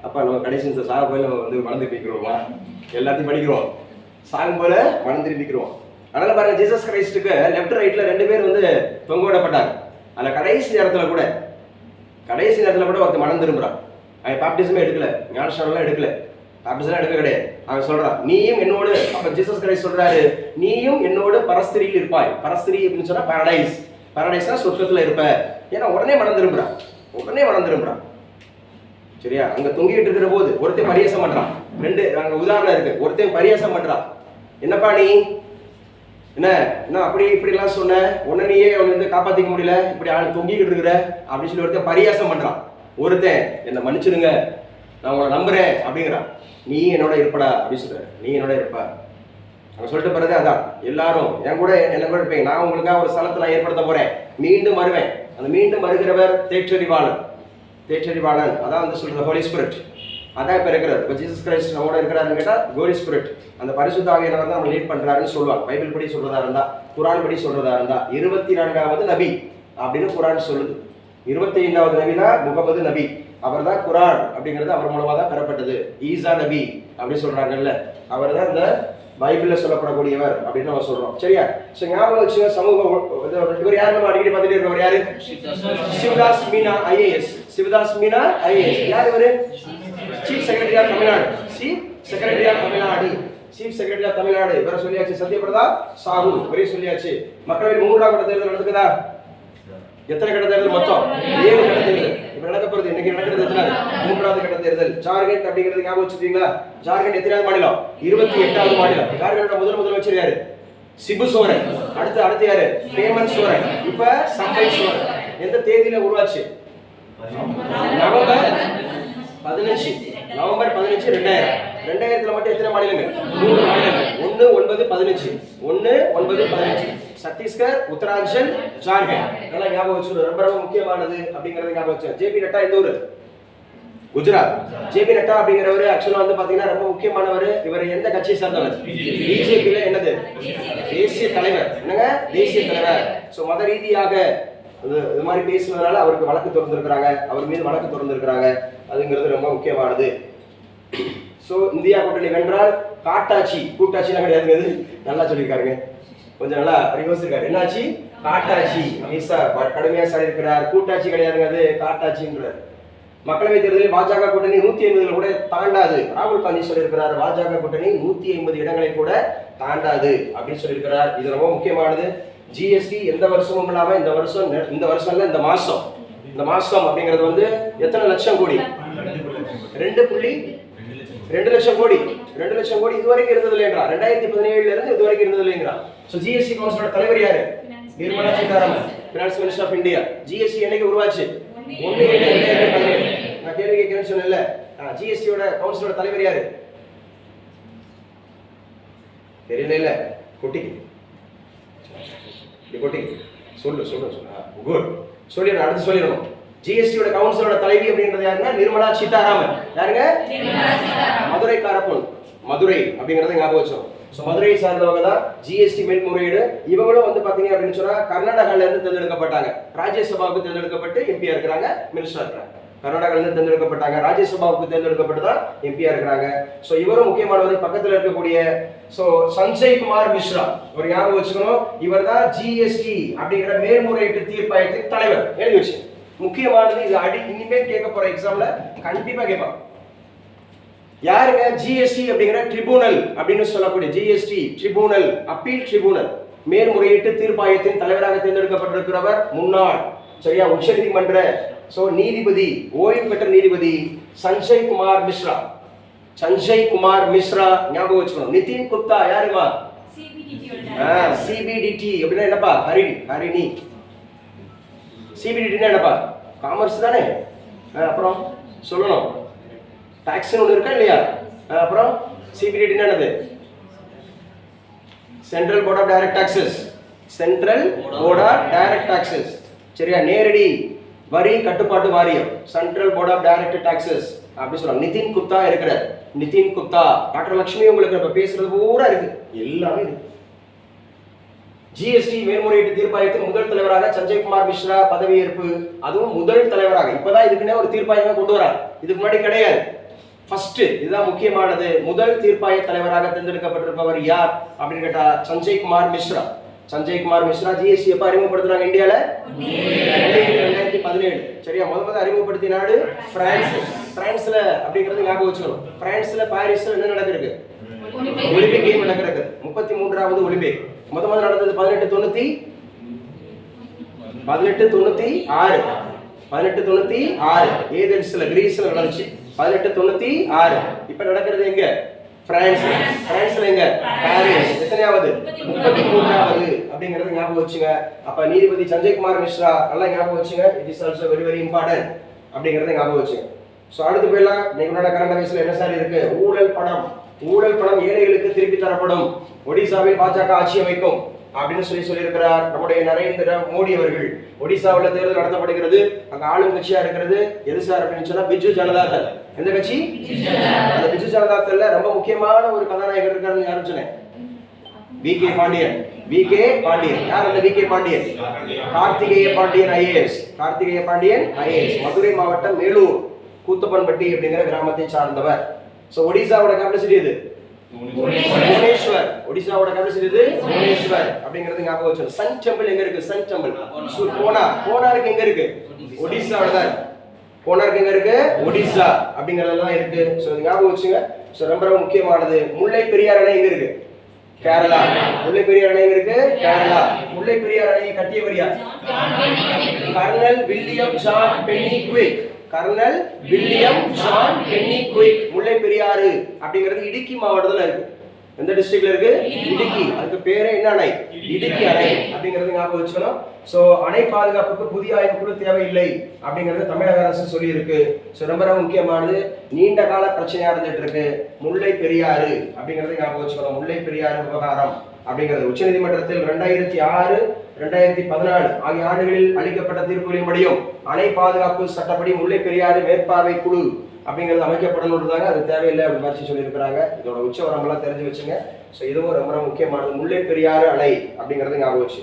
[SPEAKER 1] அப்ப நம்ம கடைசி நிமிஷம் சாக போய் நம்ம வந்து மனம் திரும்பிக்கிறோமா? எல்லாத்தையும் படிக்கிறோம், சாகும் போல மனம் திரும்பிக்கிறோம். அதனால பாருங்க, ஜீசஸ் கிரைஸ்டுக்கு லெஃப்ட் ரைட்ல 2 பேர் வந்து தொங்க விடப்பட்டாங்க. அதுல கடைசி நேரத்துல கூட ஒருத்தர் மனம் திரும்புறான். அவன் பாப்டிசமே எடுக்கல, ஞானஸ்நானம் எடுக்கல, பாப்டிசம் எடுக்க கிடையாது. அவன் சொல்றான், நீயும் என்னோடு, அப்ப ஜீசஸ் கிரைஸ்ட் சொல்றாரு, நீயும் என்னோடு பரஸ்திரியில் இருப்பாய். பரஸ்திரி அப்படின்னு சொன்னா பாரடைஸ்னா சொர்க்கத்துல இருப்ப. ஏன்னா உடனே மனம் திரும்புறான். சரியா? அங்க தொங்கிட்டு இருக்கிற போது ஒருத்தன் பரியாசம் பண்றான். 2 அங்க உதாரணம் இருக்கு. ஒருத்தன் பரியாசம் பண்றான், என்னப்பா நீ என்ன அப்படி இப்படி எல்லாம் சொன்ன, உடனேயே அவன் வந்து காப்பாத்திக்க முடியல, இப்படி ஆள் தொங்கிக்கிட்டு இருக்கிற அப்படின்னு சொல்லி ஒருத்தன் பரியாசம் பண்றான். ஒருத்தன் என்ன மன்னிச்சிடுங்க, நான் உங்களை நம்புறேன் அப்படிங்கிறான். நீ என்னோட இருப்படா அப்படின்னு சொல்ற, நீ என்னோட இருப்பா. அவன் சொல்லிட்டு பிறகு அதான், எல்லாரும் என்ன கூட இருப்பீங்க, நான் உங்களுக்காக ஒரு ஸ்தலத்தை நான் ஏற்படுத்த போறேன், மீண்டும் வருவேன். அந்த மீண்டும் வருகிறவர் தேற்றறிவாளன். அதான் வந்து சொல்றது ஹோலி ஸ்பிரிட். அதான் இப்ப இருக்கிறார். இப்போ ஜீசஸ் கிரைஸ்ட் நம்மோட இருக்கிறாருன்னு கேட்டா ஹோலி ஸ்பிரிட், அந்த பரிசுத்த ஆவியானவர் தான் நம்ம லீட் பண்றாருன்னு சொல்லுவாங்க. பைபிள் படி சொல்றதா இருந்தா, குரான் படி சொல்றதா இருந்தா 24வது நபி அப்படின்னு குரான் சொல்லுது. 25வது நபி தான் முகமது நபி. அவர் தான் குரான் அப்படிங்கிறது அவர் மூலமா தான் பெறப்பட்டது. ஈசா நபி அப்படின்னு சொல்றாங்கல்ல, அவர் தான் இந்த பைபிள்ல சொல்லப்படக்கூடியவர் அப்படின்னு நம்ம சொல்றோம். சரியா? சோ ஞாபகம் வச்சுங்க. சமூகம் இவர் யாரு நம்ம அடிக்கடி பார்த்துட்டே இருக்கவர் யாரு? சிவதாஸ் மீனா ஐஏஎஸ். யார் இவரு? Chief secretary of Tamil Nadu. இவரை சொல்லியாச்சு. சத்யபிரதா சாஹூ இவரையும் சொல்லியாச்சு. மக்களவை 3ஆம் கட்ட தேர்தல் நடக்குதா? எத்தனை கட்ட தேர்தல்? மொத்தம் 7 கட்ட தேர்தல். இப்ப நடக்க போறது, இன்னைக்கு நடக்கிறது எத்தனை? 3வது கட்ட தேர்தல். ஜார்க்கண்ட் அப்படிங்கிறது ஞாபகம் வச்சுட்டீங்களா? ஜார்க்கண்ட் எத்தனாவது மாநிலம்? 28வது மாநிலம். ஜார்க்கண்டோட முதலமைச்சர் யாரு? சிபு சோரன். அடுத்து யாரு? ஹேமந்த் சோரன். இப்ப சம்பை சோரன். எந்த தேதியில உருவாச்சு? நவம்பர் 15, 2000. 2000ல மட்டும் எத்தனை மாநிலங்கள்? 3 மாநிலங்கள். 1, 9, 15. சத்தீஸ்கர், உத்தராஞ்சல், ஜார்க்கண்ட். நல்லா ஞாபகம் வச்சுக்கணும். ரொம்ப முக்கியமானது அப்படிங்கறது ஞாபகம் வச்சு. ஜேபி நட்டா எந்த ஊரு? குஜராத். ஜேபி நட்டா அப்படிங்கிறவரு ஆக்சுவலா வந்து பாத்தீங்கன்னா ரொம்ப முக்கியமானவர். இவர் எந்த கட்சியை சார்ந்தவர்? பிஜேபியில என்னது? தேசிய தலைவர். என்னங்க? தேசிய தலைவர். சோ மத ரீதியாக இது மாதிரி பேசுனதுனால அவருக்கு வழக்கு தொடர்ந்திருக்கிறாங்க, அவர் மீது வழக்கு தொடர்ந்திருக்கிறாங்க. அதுங்கிறது ரொம்ப முக்கியமானது. சோ இந்தியா கூட்டணி வென்றால் கூட்டாட்சிலாம் கிடையாது. நல்லா சொல்லியிருக்காருங்க, கொஞ்சம் நல்லா யோசிச்சிருக்காரு. என்னாச்சு? காட்டாட்சி. அமித்ஷா கடுமையா சொல்லியிருக்கிறார். கூட்டாட்சி கிடையாதுங்க, அது காட்டாட்சின்றார். மக்களவை தேர்தலில் பாஜக கூட்டணி 150 கூட தாண்டாது. ராகுல் காந்தி சொல்லியிருக்கிறார், பாஜக கூட்டணி 150 இடங்களை கூட தாண்டாது அப்படின்னு சொல்லியிருக்கிறார். இது ரொம்ப முக்கியமானது. ஜிஎஸ்டி எந்த வருஷமும் இல்லாம இந்த வருஷம் இல்ல, இந்த மாசம் அப்படிங்கிறது வந்து எத்தனை லட்சம் கோடி? 2.2 லட்சம் கோடி. 2 லட்சம் கோடி இதுவரைக்கும் இருந்தது இல்லைன்றா. 2017ல இருந்து இதுவரைக்கும் இருந்தது இல்லைன்றா. சோ ஜிஎஸ்டி கவுன்சிலோட தலைவர் யாரு? Nirmala Sitharaman, finance minister of India. GST என்னைக்கு உருவாச்சு? 1/7/2017. நான் கேள்வி கேட்கிறேன்னு சொன்னேன்ல, ஜிஎஸ்டியோட கவுன்சிலோட தலைவர் யாரு? தெரியல கொட்டிக்கு கொட்டிக்கு சொல்லு சொல்லு சொல்லு குட் சொல்லிடணும். அடுத்து சொல்லிடணும். ஜிஎஸ்டியோட கவுன்சிலோட தலைவி அப்படிங்கிறது யாருன்னா நிர்மலா சீதாராமன். யாருங்க? மதுரை காரப்பொன். மதுரை அப்படிங்கறத ஞாபகம் வச்சோம். ஸோ மதுரையை சார்ந்தவங்க தான் ஜிஎஸ்டி மேல்முறையீடு. இவங்களும் வந்து பாத்தீங்க அப்படின்னு சொன்னா கர்நாடகால இருந்து தேர்ந்தெடுக்கப்பட்டாங்க. ராஜ்யசபாவுக்கு தேர்ந்தெடுக்கப்பட்டு எம்பியா இருக்கிறாங்க, மினிஸ்டர் இருக்கிறாங்க. கர்நாடகால இருந்து தேர்ந்தெடுக்கப்பட்டாங்க, ராஜ்யசபாவுக்கு தேர்ந்தெடுக்கப்பட்டு தான் எம்பியா இருக்கிறாங்க. ஸோ இவரும் முக்கியமானவர். பக்கத்தில் இருக்கக்கூடிய சஞ்சய் குமார் மிஸ்ரா ஒரு ஞாபகம் வச்சுக்கணும். இவர் தான் ஜிஎஸ்டி அப்படிங்கிற மேல்முறையீட்டு தீர்ப்பாயத்தின் தலைவர். எழுதி வச்சு முக்கியமானது இது. இனிமேல் கேட்க போற எக்ஸாம்ல கண்டிப்பா கேட்பாங்க. யாருங்க? ஜிஎஸ்டி அப்படிங்கிற ட்ரிபியூனல் அப்படின்னு சொல்லக்கூடிய ஜிஎஸ்டி ட்ரிபியூனல், அப்பீல் ட்ரிபியூனல், மேல்முறையீட்டு தீர்ப்பாயத்தின் தலைவராக தேர்ந்தெடுக்கப்பட்டிருக்கிறவர் முன்னாள் சரியா உச்சநீதிமன்ற நீதிபதி, ஓய்வு பெற்ற நீதிபதி சஞ்சய் குமார் மிஸ்ரா. சஞ்சய் குமார் மிஸ்ரா ஞாபகம் வச்சுக்கணும். நிதின் குப்தா யாருமா? சிபிடிடி அப்படின்னா என்னப்பா? ஹரிணி. சிபிடிடினா என்னப்பா? காமர்ஸ் தானே. அப்புறம் சொல்லணும் டாக்ஸ் ஒன்று இருக்கா இல்லையா? அப்புறம் சிபிடிடினா என்னது? Central board of direct taxes. Central board of direct taxes சரியா, நேரடி வரி கட்டுப்பாட்டு வாரியம், central board of direct taxes அப்படி சொல்றாங்க. நிதின் குப்தா இருக்கிறார். நிதின் குப்தா. டாக்டர் லட்சுமி உங்களுக்கு இப்ப பேசுறது பூரா இருக்கு, எல்லாமே இருக்கு. ஜிஎஸ்டி மேல்முறையீட்டு தீர்ப்பாயத்தின் முதல் தலைவராக சஞ்சய் குமார் மிஸ்ரா பதவியேற்பு. அதுவும் முதல் தலைவராக இப்பதான் இதுக்குன்னே ஒரு தீர்ப்பாயமே கொண்டு வரார். இதுக்கு முன்னாடி கிடையாது. ஃபர்ஸ்ட் இதுதான் முக்கியமானது. முதல் தீர்ப்பாய தலைவராக தேர்ந்தெடுக்கப்பட்டிருப்பவர் யார் அப்படின்னு கேட்டா சஞ்சய் குமார் மிஸ்ரா. சஞ்சய் குமார் மிஸ்ரா ஜிஎஸ்டி எப்ப அறிமுகப்படுத்துறாங்க இந்தியால? 2017 சரியா. முதல்ல அறிமுகப்படுத்திய நாடு பிரான்ஸ். பிரான்ஸ்ல அப்படிங்கிறது ஞாபகம் வச்சுக்கணும். பிரான்ஸ்ல பாரிஸ்ல என்ன நடக்குது? ஒலிம்பிக் கேம் நடக்கிறது. 33வது ஒலிம்பிக். முதல்ல நடந்தது 1896 ஏதென்ஸ்ல கிரீஸ்ல நடந்துச்சு. 1896. இப்ப நடக்கிறது எங்க? பிரான்ஸ். பிரான்ஸ்ல எங்க? பாரிஸ். எத்தனையாவது? 33வது அப்படிங்கறது ஞாபகம் வச்சுங்க. அப்ப நீதிபதி சஞ்சய் குமார் மிஸ்ரா நல்லா ஞாபகம் வச்சுங்க. It is also very very important அப்படிங்கறத ஞாபகம் வச்சுங்க. சோ அடுத்து போயிடலாம். நீங்க கரண்ட் அஃபேர்ஸ்ல என்ன சார் இருக்கு? ஊழல் பணம். ஊழல் பணம் ஏழைகளுக்கு திருப்பி தரப்படும். ஒடிசாவில் பாஜக ஆட்சி அமைக்கும் அப்படின்னு சொல்லியிருக்கிறார் நம்முடைய நரேந்திர மோடி அவர்கள். ஒடிசாவில் தேர்தல் நடத்தப்படுகிறது. அங்க ஆளும் கட்சியா இருக்கிறது எது சார் அப்படின்னு சொன்னா பிஜு ஜனதா தள். எந்த கட்சி? அந்த பிஜு ஜனதா தள்ல ரொம்ப முக்கியமான ஒரு கதாநாயகர் இருக்காருன்னு யாரும் சொன்னேன்? விகே பாண்டியன். விகே பாண்டியன். யார் அந்த VK Pandian? Karthikeya Pandian IAS. Karthikeya Pandian IAS. Madurai மாவட்டம் மேலூர் கூத்தப்பன்பட்டி அப்படிங்கிற கிராமத்தை சார்ந்தவர். சோ ஒடிசாவோட கேபிட்டல் எது? புவனேஸ்வர். ஒடிசாவோட கேபிட்டல் எது? புவனேஸ்வர் அப்படிங்கிறது ஞாபகம் வச்சுக்கணும். சன் டெம்பிள் எங்க இருக்கு? சன் டெம்பிள் கோனார்க் எங்க இருக்கு? ஒடிசால தான். கோனார்க் எங்க இருக்கு? ஒடிசா அப்படிங்கறதெல்லாம் இருக்கு. சோ ஞாபகம் வச்சுங்க. சோ ரொம்ப ரொம்ப முக்கியமானது. முல்லை பெரியார் அணை எங்க இருக்கு? கேரளா. முல்லை பெரியார் அணை எங்க இருக்கு? கேரளா. முல்லை பெரியார் அணையை கட்டியவர் யார்? Colonel William John Pennycuick. Colonel William John Pennycuick. Mullai Periyar அப்படிங்கிறது இடுக்கி மாவட்டத்துல இருக்கு. எந்த டிஸ்ட்ரிக்ட்ல இருக்கு? இடுக்கி. அதுக்கு பேரே என்ன அணை? இடுக்கி அணை அப்படிங்கறது ஞாபகம் வச்சுக்கணும். சோ அணை பாதுகாப்புக்கு புதிய ஆய்வுக்குழு தேவையில்லை அப்படிங்கறது தமிழக அரசு சொல்லி இருக்கு. சோ ரொம்ப ரொம்ப முக்கியமானது. நீண்ட கால பிரச்சனையா இருந்துட்டு இருக்கு முல்லை பெரியாறு அப்படிங்கறது ஞாபகம் வச்சுக்கணும். முல்லை பெரியாறு விவகாரம் அப்படிங்கிறது உச்சநீதிமன்றத்தில் 2006, 2014 ஆகிய ஆண்டுகளில் அளிக்கப்பட்ட தீர்ப்புகளின்படியும் அணை பாதுகாப்பு சட்டப்படி முல்லை பெரியாறு மேற்பார்வை குழு அப்படிங்கிறது அமைக்கப்படணும்ன்றதாங்க. அது தேவையில்லை அப்படின்னு மாதிரி சொல்லியிருக்கிறாங்க. இதோட உச்சவரம்பெல்லாம் தெரிஞ்சு வச்சுங்க. ஸோ இதுவும் ரொம்ப ரொம்ப முக்கியமானது. முல்லை பெரியாறு அணை அப்படிங்கிறது ஞாபகம் வச்சு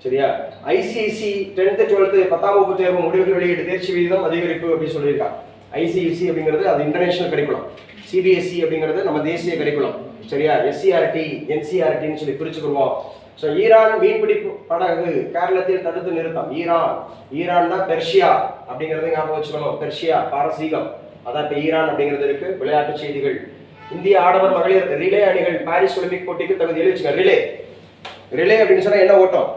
[SPEAKER 1] சரியா. ஐசிஐசி 10th 12th 10ஆம் வகுப்பு தேர்வு முடிவுகள் வெளியீடு தேர்ச்சி விகிதம் அதிகரிப்பு அப்படின்னு சொல்லியிருக்காங்க. ஐசிஐசி அப்படிங்கிறது அது இன்டர்நேஷனல் கரிக்குலம். சிபிஎஸ்இ அப்படிங்கிறது நம்ம தேசிய கரிக்குலம் சரியா. எஸ்சிஆர்டி என்சிஆர்டின்னு சொல்லி பிரிச்சுக்குருவோம். ஸோ ஈரான் மீன்பிடி படகு கேரளத்தில் தடுத்து நிறுத்தம். ஈரான் தான் பெர்ஷியா அப்படிங்கிறது ஞாபகம் வச்சுக்கணும். பெர்ஷியா பாரசீகம் அதான் இப்போ ஈரான் அப்படிங்கிறது இருக்கு. விளையாட்டு செய்திகள். இந்திய ஆடவர் மகளிர் ரிலே அணிகள் பாரிஸ் ஒலிம்பிக் போட்டிக்கு தகுதி எழுதி வச்சுங்க. ரிலே அப்படின்னு சொன்னா என்ன ஓட்டம்?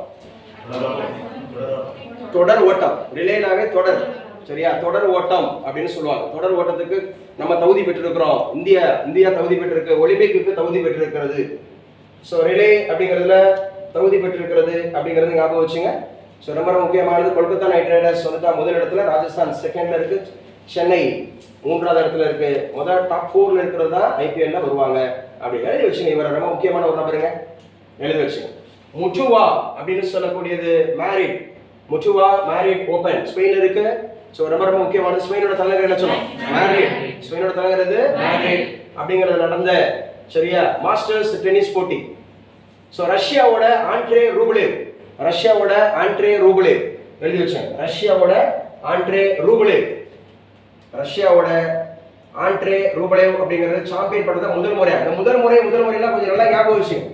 [SPEAKER 1] தொடர் ஓட்டம். ரிலேனாவே தொடர் சரியா. தொடர் ஓட்டம் அப்படின்னு சொல்லுவாங்க. தொடர் ஓட்டத்துக்கு நம்ம தகுதி பெற்றிருக்கிறோம். இந்தியா தகுதி பெற்றிருக்கு. ஒலிம்பிக்கு தகுதி பெற்றிருக்கிறது. ஸோ ரிலே அப்படிங்கிறதுல தகுதி பெற்றிருக்கிறது அப்படிங்கிறது ஞாபகம் வச்சுங்க. ஸோ ரொம்ப முக்கியமானது. கொல்கத்தா நைட் ரைடர்ஸ் வந்துட்டா முதல் இடத்துல, ராஜஸ்தான் செகண்ட்ல இருக்கு, சென்னை 3வது இடத்துல இருக்கு. முதல் டாப் 4ல இருக்கிறது தான் ஐபிஎல்ல வருவாங்க. அப்படி எழுதி வச்சுங்க. இவர் ரொம்ப முக்கியமான ஒரு நபருங்க, எழுதி வச்சுங்க. முச்சுவா அப்படின்னு சொல்லக்கூடியது மேரிட். முச்சுவா மேரிட் ஓபன் ஸ்பெயின்ல இருக்கு. ஸோ ரொம்ப ரொம்ப முக்கியமானது. ஸ்பெயினோட தலைநகர் என்ன சொல்லும்? மேரிட். ஸ்பெயினோட தலைநகர் எது? மேரிட் அப்படிங்கிறது நடந்த சரியா மாஸ்டர்ஸ் டென்னிஸ் போட்டி. ஸோ ரஷ்யாவோட ஆண்ட்ரே ரூபலேவ், ரஷ்யாவோட ஆண்ட்ரே ரூபலேவ் எழுதி வச்சேன். ரஷ்யாவோட ஆண்ட்ரே ரூபலேவ், ரஷ்யாவோட ஆண்ட்ரே ரூபலேவ் அப்படிங்கிறது சாம்பியன் பண்றது முதல் முறையாக. முதல் முறையெல்லாம் கொஞ்சம் நல்லா ஞாபகம் வச்சுங்க.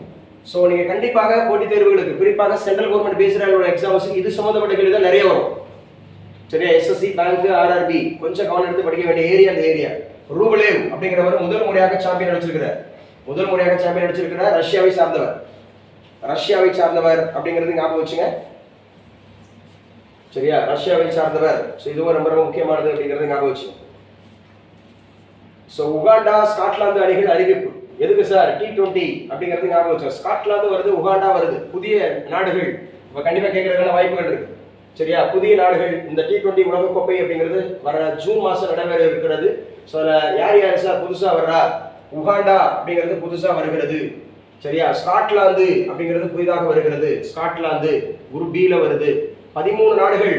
[SPEAKER 1] ஸோ நீங்க கண்டிப்பாக போட்டித் தேர்வுகளுக்கு, குறிப்பாக சென்ட்ரல் கவர்மெண்ட் பேஸ்ட் எக்ஸாம்ஸ் இது சம்பந்தப்பட்ட கேள்விகள் நிறைய வரும். சரியா? எஸ்எஸ்சி, பேங்க், ஆர்ஆர்பி கொஞ்சம் கவனம் எடுத்து படிக்க வேண்டிய ஏரியா அந்த ஏரியா. ரூபலேவ் அப்படிங்கிறவர் முதல் முறையாக சாம்பியன் அடிச்சிருக்கிறார். முதல் முறையாக சாம்பியன் அடிச்சிருக்கிறார். ரஷ்யாவை சார்ந்தவர், ரஷ்யாவை சார்ந்தவர் அப்படிங்கிறது ஞாபகம் வச்சுங்க. சரியா? ரஷ்யாவை சார்ந்தவர். ஸோ இதுவும் ரொம்ப ரொம்ப முக்கியமானது அப்படிங்கிறது ஞாபகம் வச்சுங்க. ஸோ உகாண்டா ஸ்காட்லாந்து அணிகள் அறிவிப்பு. எதுக்கு சார்? T20 அப்படிங்கிறது ஞாபகம் வச்சு. ஸ்காட்லாந்து வருது, உகாண்டா வருது, புதிய நாடுகள். இப்போ கண்டிப்பாக கேட்கறதுக்கான வாய்ப்புகள் இருக்கு. சரியா? புதிய நாடுகள். இந்த T20 உலகக்கோப்பை அப்படிங்கிறது வர ஜூன் மாதம் நடைபெற இருக்கிறது. ஸோ யார் யார் சார் புதுசாக வர்றா? உகாண்டா அப்படிங்கிறது புதுசாக வருகிறது. சரியா? ஸ்காட்லாந்து அப்படிங்கிறது புதிதாக வருகிறது. ஸ்காட்லாந்து குரூப் B ல வருது. 13 நாடுகள்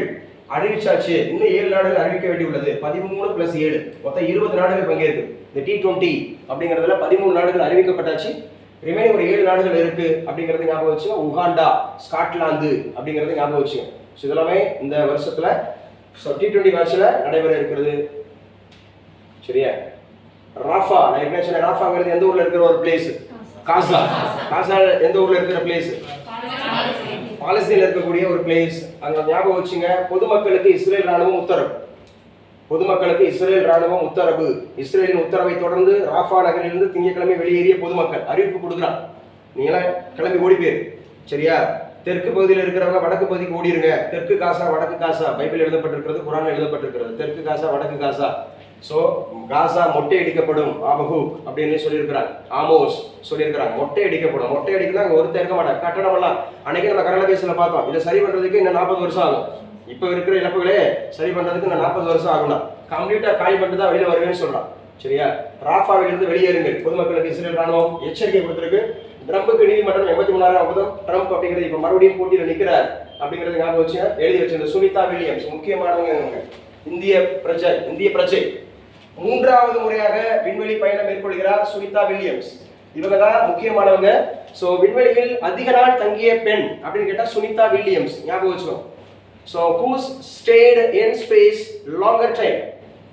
[SPEAKER 1] அறிவிச்சாச்சு. இன்னும் 7 நாடுகள் அறிவிக்க வேண்டியுள்ளது. 13 + 7 மொத்தம் 20 நாடுகள் பங்கேற்கு. இந்த T20 அப்படிங்கிறதுல 13 நாடுகள் அறிவிக்கப்பட்டாச்சு. ரிமைனிங் ஒரு 7 நாடுகள் இருக்கு அப்படிங்கிறது ஞாபகம் வச்சு. உகாண்டா, ஸ்காட்லாந்து அப்படிங்கிறது ஞாபகம் வச்சு. ஸோ இதெல்லாமே இந்த வருஷத்துல T20 மேட்ச்ல நடைபெற இருக்கிறது. சரியா? ராஃபா, நான் என்ன சொன்னேன்? ராஃபாங்கிறது எந்த ஊர்ல இருக்கிற ஒரு பிளேஸ்? காசா. காசா எந்த ஊர்ல இருக்கிற பிளேஸ்? பாலஸ்தீன்ல இருக்கக்கூடிய ஒரு பிளேஸ். அங்க ஞாபகம் வச்சுங்க. பொதுமக்களுக்கு இஸ்ரேல் ராணுவம் உத்தரவு. பொதுமக்களுக்கு இஸ்ரேல் ராணுவம் உத்தரவு. இஸ்ரேலின் உத்தரவை தொடர்ந்து ராஃபா நகரிலிருந்து திங்கட்கிழமை வெளியேறிய பொதுமக்கள் அறிவிப்பு கொடுக்குறான். நீங்களாம் கிளம்பி ஓடி போயிரு. சரியா? தெற்கு பகுதியில் இருக்கிறவங்க வடக்கு பகுதிக்கு ஓடிருங்க. தெற்கு காசா, வடக்கு காசா பைபிள் எழுதப்பட்டிருக்கிறது, குரான் எழுதப்பட்டிருக்கிறது. தெற்கு காசா, வடக்கு காசா. சோ காசா மொட்டை அடிக்கப்படும் ஆபகு அப்படின்னு சொல்லியிருக்கிறாங்க. ஆமோஸ் சொல்லியிருக்கிறாங்க. மொட்டை அடிக்கப்படும். மொட்டை அடிக்கலாம் அங்கே ஒருத்தர் இருக்க மாட்டாங்க. கட்டணம் எல்லாம் அன்னைக்கு நம்ம கரல பேசல பார்த்தோம். இதை சரி பண்றதுக்கு இன்னும் 40 வருஷம் ஆகும். இப்போ இருக்கிற இழப்புகளே சரி பண்றதுக்கு இன்னும் 40 வருஷம் ஆகலாம். கம்ப்ளீட்டா காலி பண்ணிட்டு தான் வெளியில வருவேன்னு சொல்றான். சரியா? ராஃபாவிலிருந்து வெளியேறுங்கள். பொதுமக்களுக்கு இஸ்ரேல் ராணுவம் எச்சரிக்கை கொடுத்திருக்கு. ட்ரம்புக்கு நீதிமன்றம் 83ஆம் ஒப்பந்தம். ட்ரம்ப் அப்படிங்கிறது இப்ப மறுபடியும் போட்டியில் நிற்கிறார் அப்படிங்கிறது ஞாபகம் வச்சு எழுதி வச்சிருந்த சுனிதா வில்லியம்ஸ் முக்கியமானவங்க. இந்திய பிரஜை 3வது முறையாக விண்வெளி பயணம் மேற்கொள்கிறார் சுனிதா வில்லியம்ஸ். இவங்க தான் முக்கியமானவங்க. சோ விண்வெளியில் அதிக நாள் தங்கிய பெண் அப்படின்னு கேட்டா சுனிதா வில்லியம்ஸ் ஞாபகம் வச்சுக்கோங்க. So who stayed in space longer time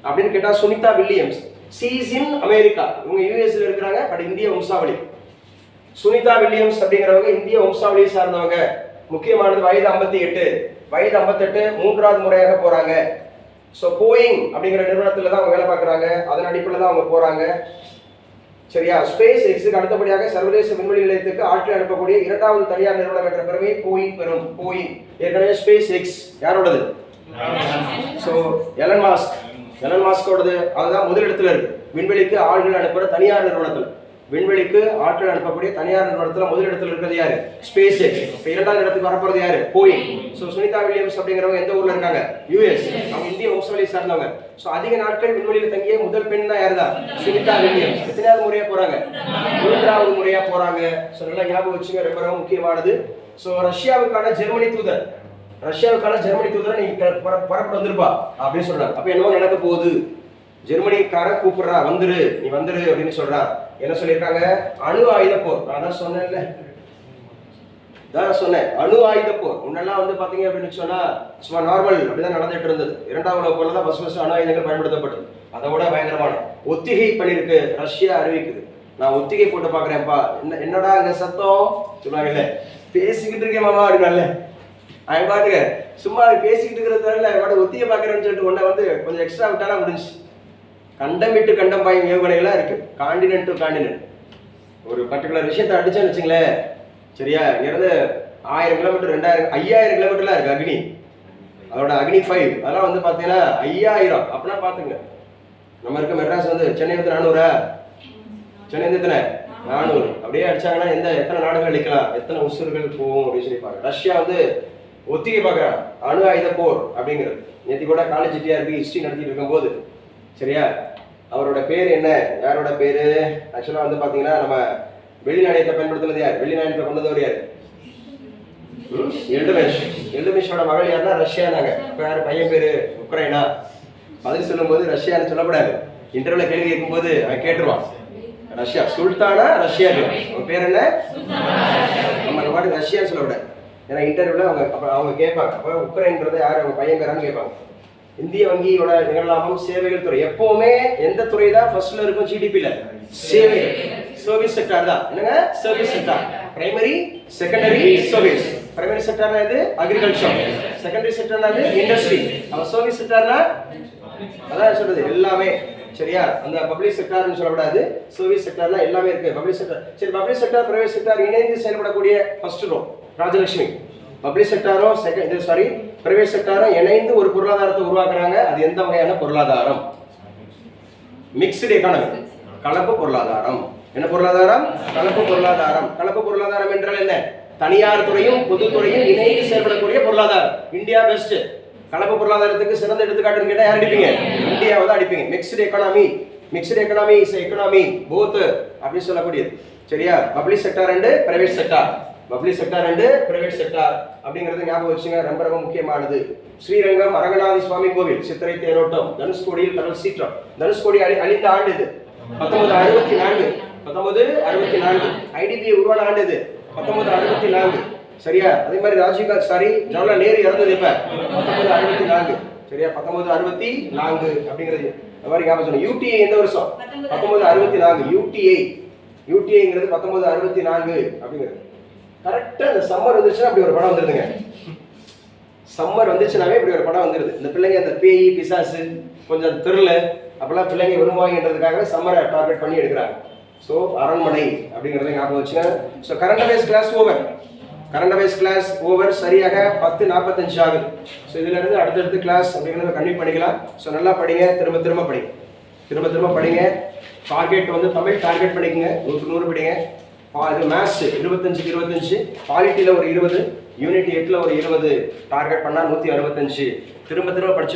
[SPEAKER 1] அப்படின்னு கேட்டா Sunita Williams. she is in America. இவங்க யுஎஸ்ல இருக்காங்க, பட் இந்திய வம்சாவளி. சுனிதா வில்லியம்ஸ் அப்படிங்கிறவங்க இந்திய வம்சாவளியை சார்ந்தவங்க. முக்கியமானது வயது 58. வயது 58 3வது முறையாக போறாங்க. ஸோ போயிங் அப்படிங்கிற நிறுவனத்தில் தான் அவங்க வேலை பார்க்குறாங்க. அதன் அடிப்படையில் தான் அவங்க போறாங்க. சரியா? ஸ்பேஸ் எக்ஸுக்கு அடுத்தபடியாக சர்வதேச விண்வெளி நிலையத்துக்கு ஆட்கள் அனுப்பக்கூடிய 2வது தனியார் நிறுவனம் என்ற பெருமையை போயிங் பெறும். போயிங் ஏற்கனவே ஸ்பேஸ் எக்ஸ் யாரோடது? ஸோ எலன் மாஸ்கோடது. அதுதான் முதலிடத்துல இருக்கு. விண்வெளிக்கு ஆட்கள் அனுப்புற தனியார் நிறுவனத்தில், விண்வெளிக்கு ஆட்கள் அனுப்பக்கூடிய தனியார் நிறுவனத்தில் முதலிடத்தில் இருக்கிறது யாரு? Space X. இப்போ 2வது இடத்துக்கு வரப்போறது யாரு? போயிங். ஸோ சுனிதா வில்லியம்ஸ் அப்படிங்கிறவங்க எந்த ஊர்ல இருக்காங்க? யுஎஸ். அவங்க இந்திய வம்சாவளியை சார்ந்தவங்க. ஸோ அதிக நாட்கள் விண்வெளியில் தங்கிய முதல் பெண் தான் யாரு தான்? சுனிதா வில்லியம்ஸ். எத்தனாவது முறையா போறாங்க? 3வது முறையா போறாங்க. ஸோ நல்லா ஞாபகம் வச்சுங்க, ரொம்ப ரொம்ப முக்கியமானது. ஸோ ரஷ்யாவுக்கான ஜெர்மனி தூதர் நீங்க புறப்பட்டு வந்திருப்பா அப்படின்னு சொல்றாங்க. அப்ப என்னவோ நடக்க போகுது. ஜெர்மனிக்காரன் கூப்பிடுறா, வந்துரு நீ வந்துரு அப்படின்னு சொல்றான். என்ன சொல்லியிருக்காங்க? அணு ஆயுத போர். நான் தான் சொன்னேன்ல, அணு ஆயுத போர். முன்னெல்லாம் வந்து பாத்தீங்க அப்படின்னு சொன்னா சும்மா நார்மல் அப்படிதான் நடந்துட்டு இருந்தது. 2வது உலக போர்ல தான் ஃபர்ஸ்ட் அணு ஆயுதங்கள் பயன்படுத்தப்பட்டது. அதை விட பயங்கரமான ஒத்திகை பண்ணிருக்கு ரஷ்யா அறிவிக்குது. நான் ஒத்திகை போட்டு பாக்குறேன்ப்பா. என்னடா இந்த சத்தம் சொன்னாங்கல்ல, பேசிக்கிட்டு இருக்கேன் மாமா அப்படின்னால அவன் பாட்டுங்க சும்மா பேசிக்கிட்டு இருக்கிறதால ஒத்திகை பாக்குறேன்னு சொல்லிட்டு உன்னை வந்து கொஞ்சம் எக்ஸ்ட்ரா விட்டாலும் முடிஞ்சு. கண்டம் விட்டு கண்டம் பாயும் ஏவுகணைகளாக இருக்கு. Continent to continent. ஒரு பர்டிகுலர் விஷயத்தை அடிச்சான்னு வச்சுங்களேன். சரியா? இங்கிருந்து 1000 கிலோமீட்டர் 2000 5000 கிலோமீட்டர்லாம் இருக்கு அக்னி. அதோட அக்னி 5 அதெல்லாம் வந்து பார்த்தீங்கன்னா 5000 அப்படின்னா பார்த்துங்க. நம்ம இருக்க மெட்ராஸ் வந்து சென்னை வந்து 400, சென்னை வந்து எத்தனை 400 அப்படியே அடிச்சாங்கன்னா எத்தனை நாடுகள் அடிக்கலாம், எத்தனை உசுறுகள் போகும் அப்படின்னு சொல்லி பாருங்க. ரஷ்யா வந்து ஒத்திகை பார்க்குறாங்க அணு ஆயுத போர் அப்படிங்கிறது. நேற்று கூட காலேஜ் டிஆர்பி ஹிஸ்ட்ரி நடத்திட்டு இருக்கும்போது சரியா அவரோட பேர் என்ன? யாரோட பேரு? ஆக்சுவலாக வந்து பார்த்தீங்கன்னா நம்ம வெளிநாணயத்தை பயன்படுத்துனது யார்? வெளிநாணயத்தை கொண்டவர் யார்? எல்டுமிஷ். எல்டுமிஷோட மகள் யாருன்னா ரஷ்யானாங்க. இப்போ யார் பையன் பேரு? உக்ரைனா. பதில் சொல்லும்போது ரஷ்யான்னு சொல்லக்கூடாது. இன்டர்வியூல கேள்வி கேட்கும்போது அவன் கேட்டுருவான், ரஷ்யா சுல்தானா ரஷ்யா, உன் பேர் என்ன? நம்ம பாட்டு ரஷ்யான்னு சொல்லக்கூடாது. ஏன்னா இன்டர்வியூல அவங்க கேட்பாங்க, அப்போ உக்ரைன்றது யார், அவங்க பையன் பேரான்னு கேட்பாங்க. இந்திய வங்கியோட நிகழ்லாபம் சேவைகள் துறை. எப்பவுமே எந்த துறை தான் ஃபர்ஸ்ட்ல இருக்கும் ஜிடிபில? சேவைகள், சர்வீஸ் செக்டார் தான். என்னங்க? Service sector. Primary, secondary, service. Primary செக்டார்னா இது அக்ரிகல்ச்சர், செகண்டரி செக்டார்னா இது இண்டஸ்ட்ரி, அவன் சர்வீஸ் செக்டார்னா அதான் சொல்றது எல்லாமே. சரியா? அந்த பப்ளிக் செக்டார்னு சொல்லக்கூடாது, சர்வீஸ் செக்டார்னா எல்லாமே இருக்கு. பப்ளிக் செக்டார், சரி, பப்ளிக் செக்டார் பிரைவேட் செக்டார் இணைந்து செயல்படக்கூடிய ஃபர்ஸ்ட் ரோ ராஜலட்சுமி. பப்ளிக் செக்டாரும் பிரைவேட் செக்டாரும் இணைந்து ஒரு பொருளாதாரத்தை உருவாக்குறாங்க. அது எந்த வகையான பொருளாதாரம்? மிக்ஸ்டு எக்கானமி, கலப்பு பொருளாதாரம். என்ன பொருளாதாரம்? கலப்பு பொருளாதாரம். கலப்பு பொருளாதாரம் என்றால் என்ன? தனியார் துறையும் பொதுத்துறையும் இணைந்து செயல்படக்கூடிய பொருளாதாரம். இந்தியா பெஸ்ட். கலப்பு பொருளாதாரத்துக்கு சிறந்த எடுத்துக்காட்டுன்னு கேட்டா யார் அடிப்பீங்க? இந்தியாவை தான் அடிப்பீங்க. Mixed economy, mixed economy is economy both அப்படின்னு சொல்லக்கூடியது. சரியா? Public sector and private sector, public sector and private sector அப்படிங்கிறது ஞாபகம் வச்சுங்க, ரொம்ப ரொம்ப முக்கியமானது. ஸ்ரீரங்கம் அரங்கநாதி சுவாமி கோவில், சித்திரை தேரோட்டம், தனுஷ்கோடியில் கடல் சீற்றம். தனுஷ்கோடி அழிந்த ஆண்டு இது 1964. 1964 ஐடிபி உருவான ஆண்டு இது 1964. சரியா? அதே மாதிரி ஜவஹர்லால் நேரு இறந்தது இப்ப 1964. சரியா? 1964 அப்படிங்கிறது அந்த மாதிரி ஞாபகம் சொன்னேன். யூடிஐ எந்த வருஷம்? 1964. யூடிஐங்கிறது 1964 அப்படிங்கிறது. கரெக்டா இந்த சம்மர் வந்துச்சுன்னா அப்படி ஒரு படம் வந்துருதுங்க. சம்மர் வந்துச்சுனாவே இப்படி ஒரு படம் வந்துருது. இந்த பிள்ளைங்க அந்த பேய் பிசாசு கொஞ்சம் திருள அப்பெல்லாம் பிள்ளைங்க விரும்புவாங்கன்றதுக்காகவே சம்மரை டார்கெட் பண்ணி எடுக்கிறாங்க. ஸோ அரண்மனை அப்படிங்கிறத ஞாபகம் வச்சுங்க. So current affairs class over. Current affairs class over. சரியாக 10:45 ஆகுது. ஸோ இதுல இருந்து அடுத்தடுத்து கிளாஸ் அப்படிங்கிறத கண்டினியூ பண்ணிக்கலாம். ஸோ நல்லா படிங்க, திரும்ப திரும்ப படிங்க, திரும்ப திரும்ப படிங்க. டார்கெட் வந்து தமிழ் டார்கெட் பண்ணிக்கங்க, 100 படிங்க. இது மேத்ஸ் 25க்கு 25, பாலிட்டியில் ஒரு 20, யூனிட் 8ல் ஒரு 20 டார்கெட் பண்ணால் 165. திரும்ப திரும்ப படிச்சு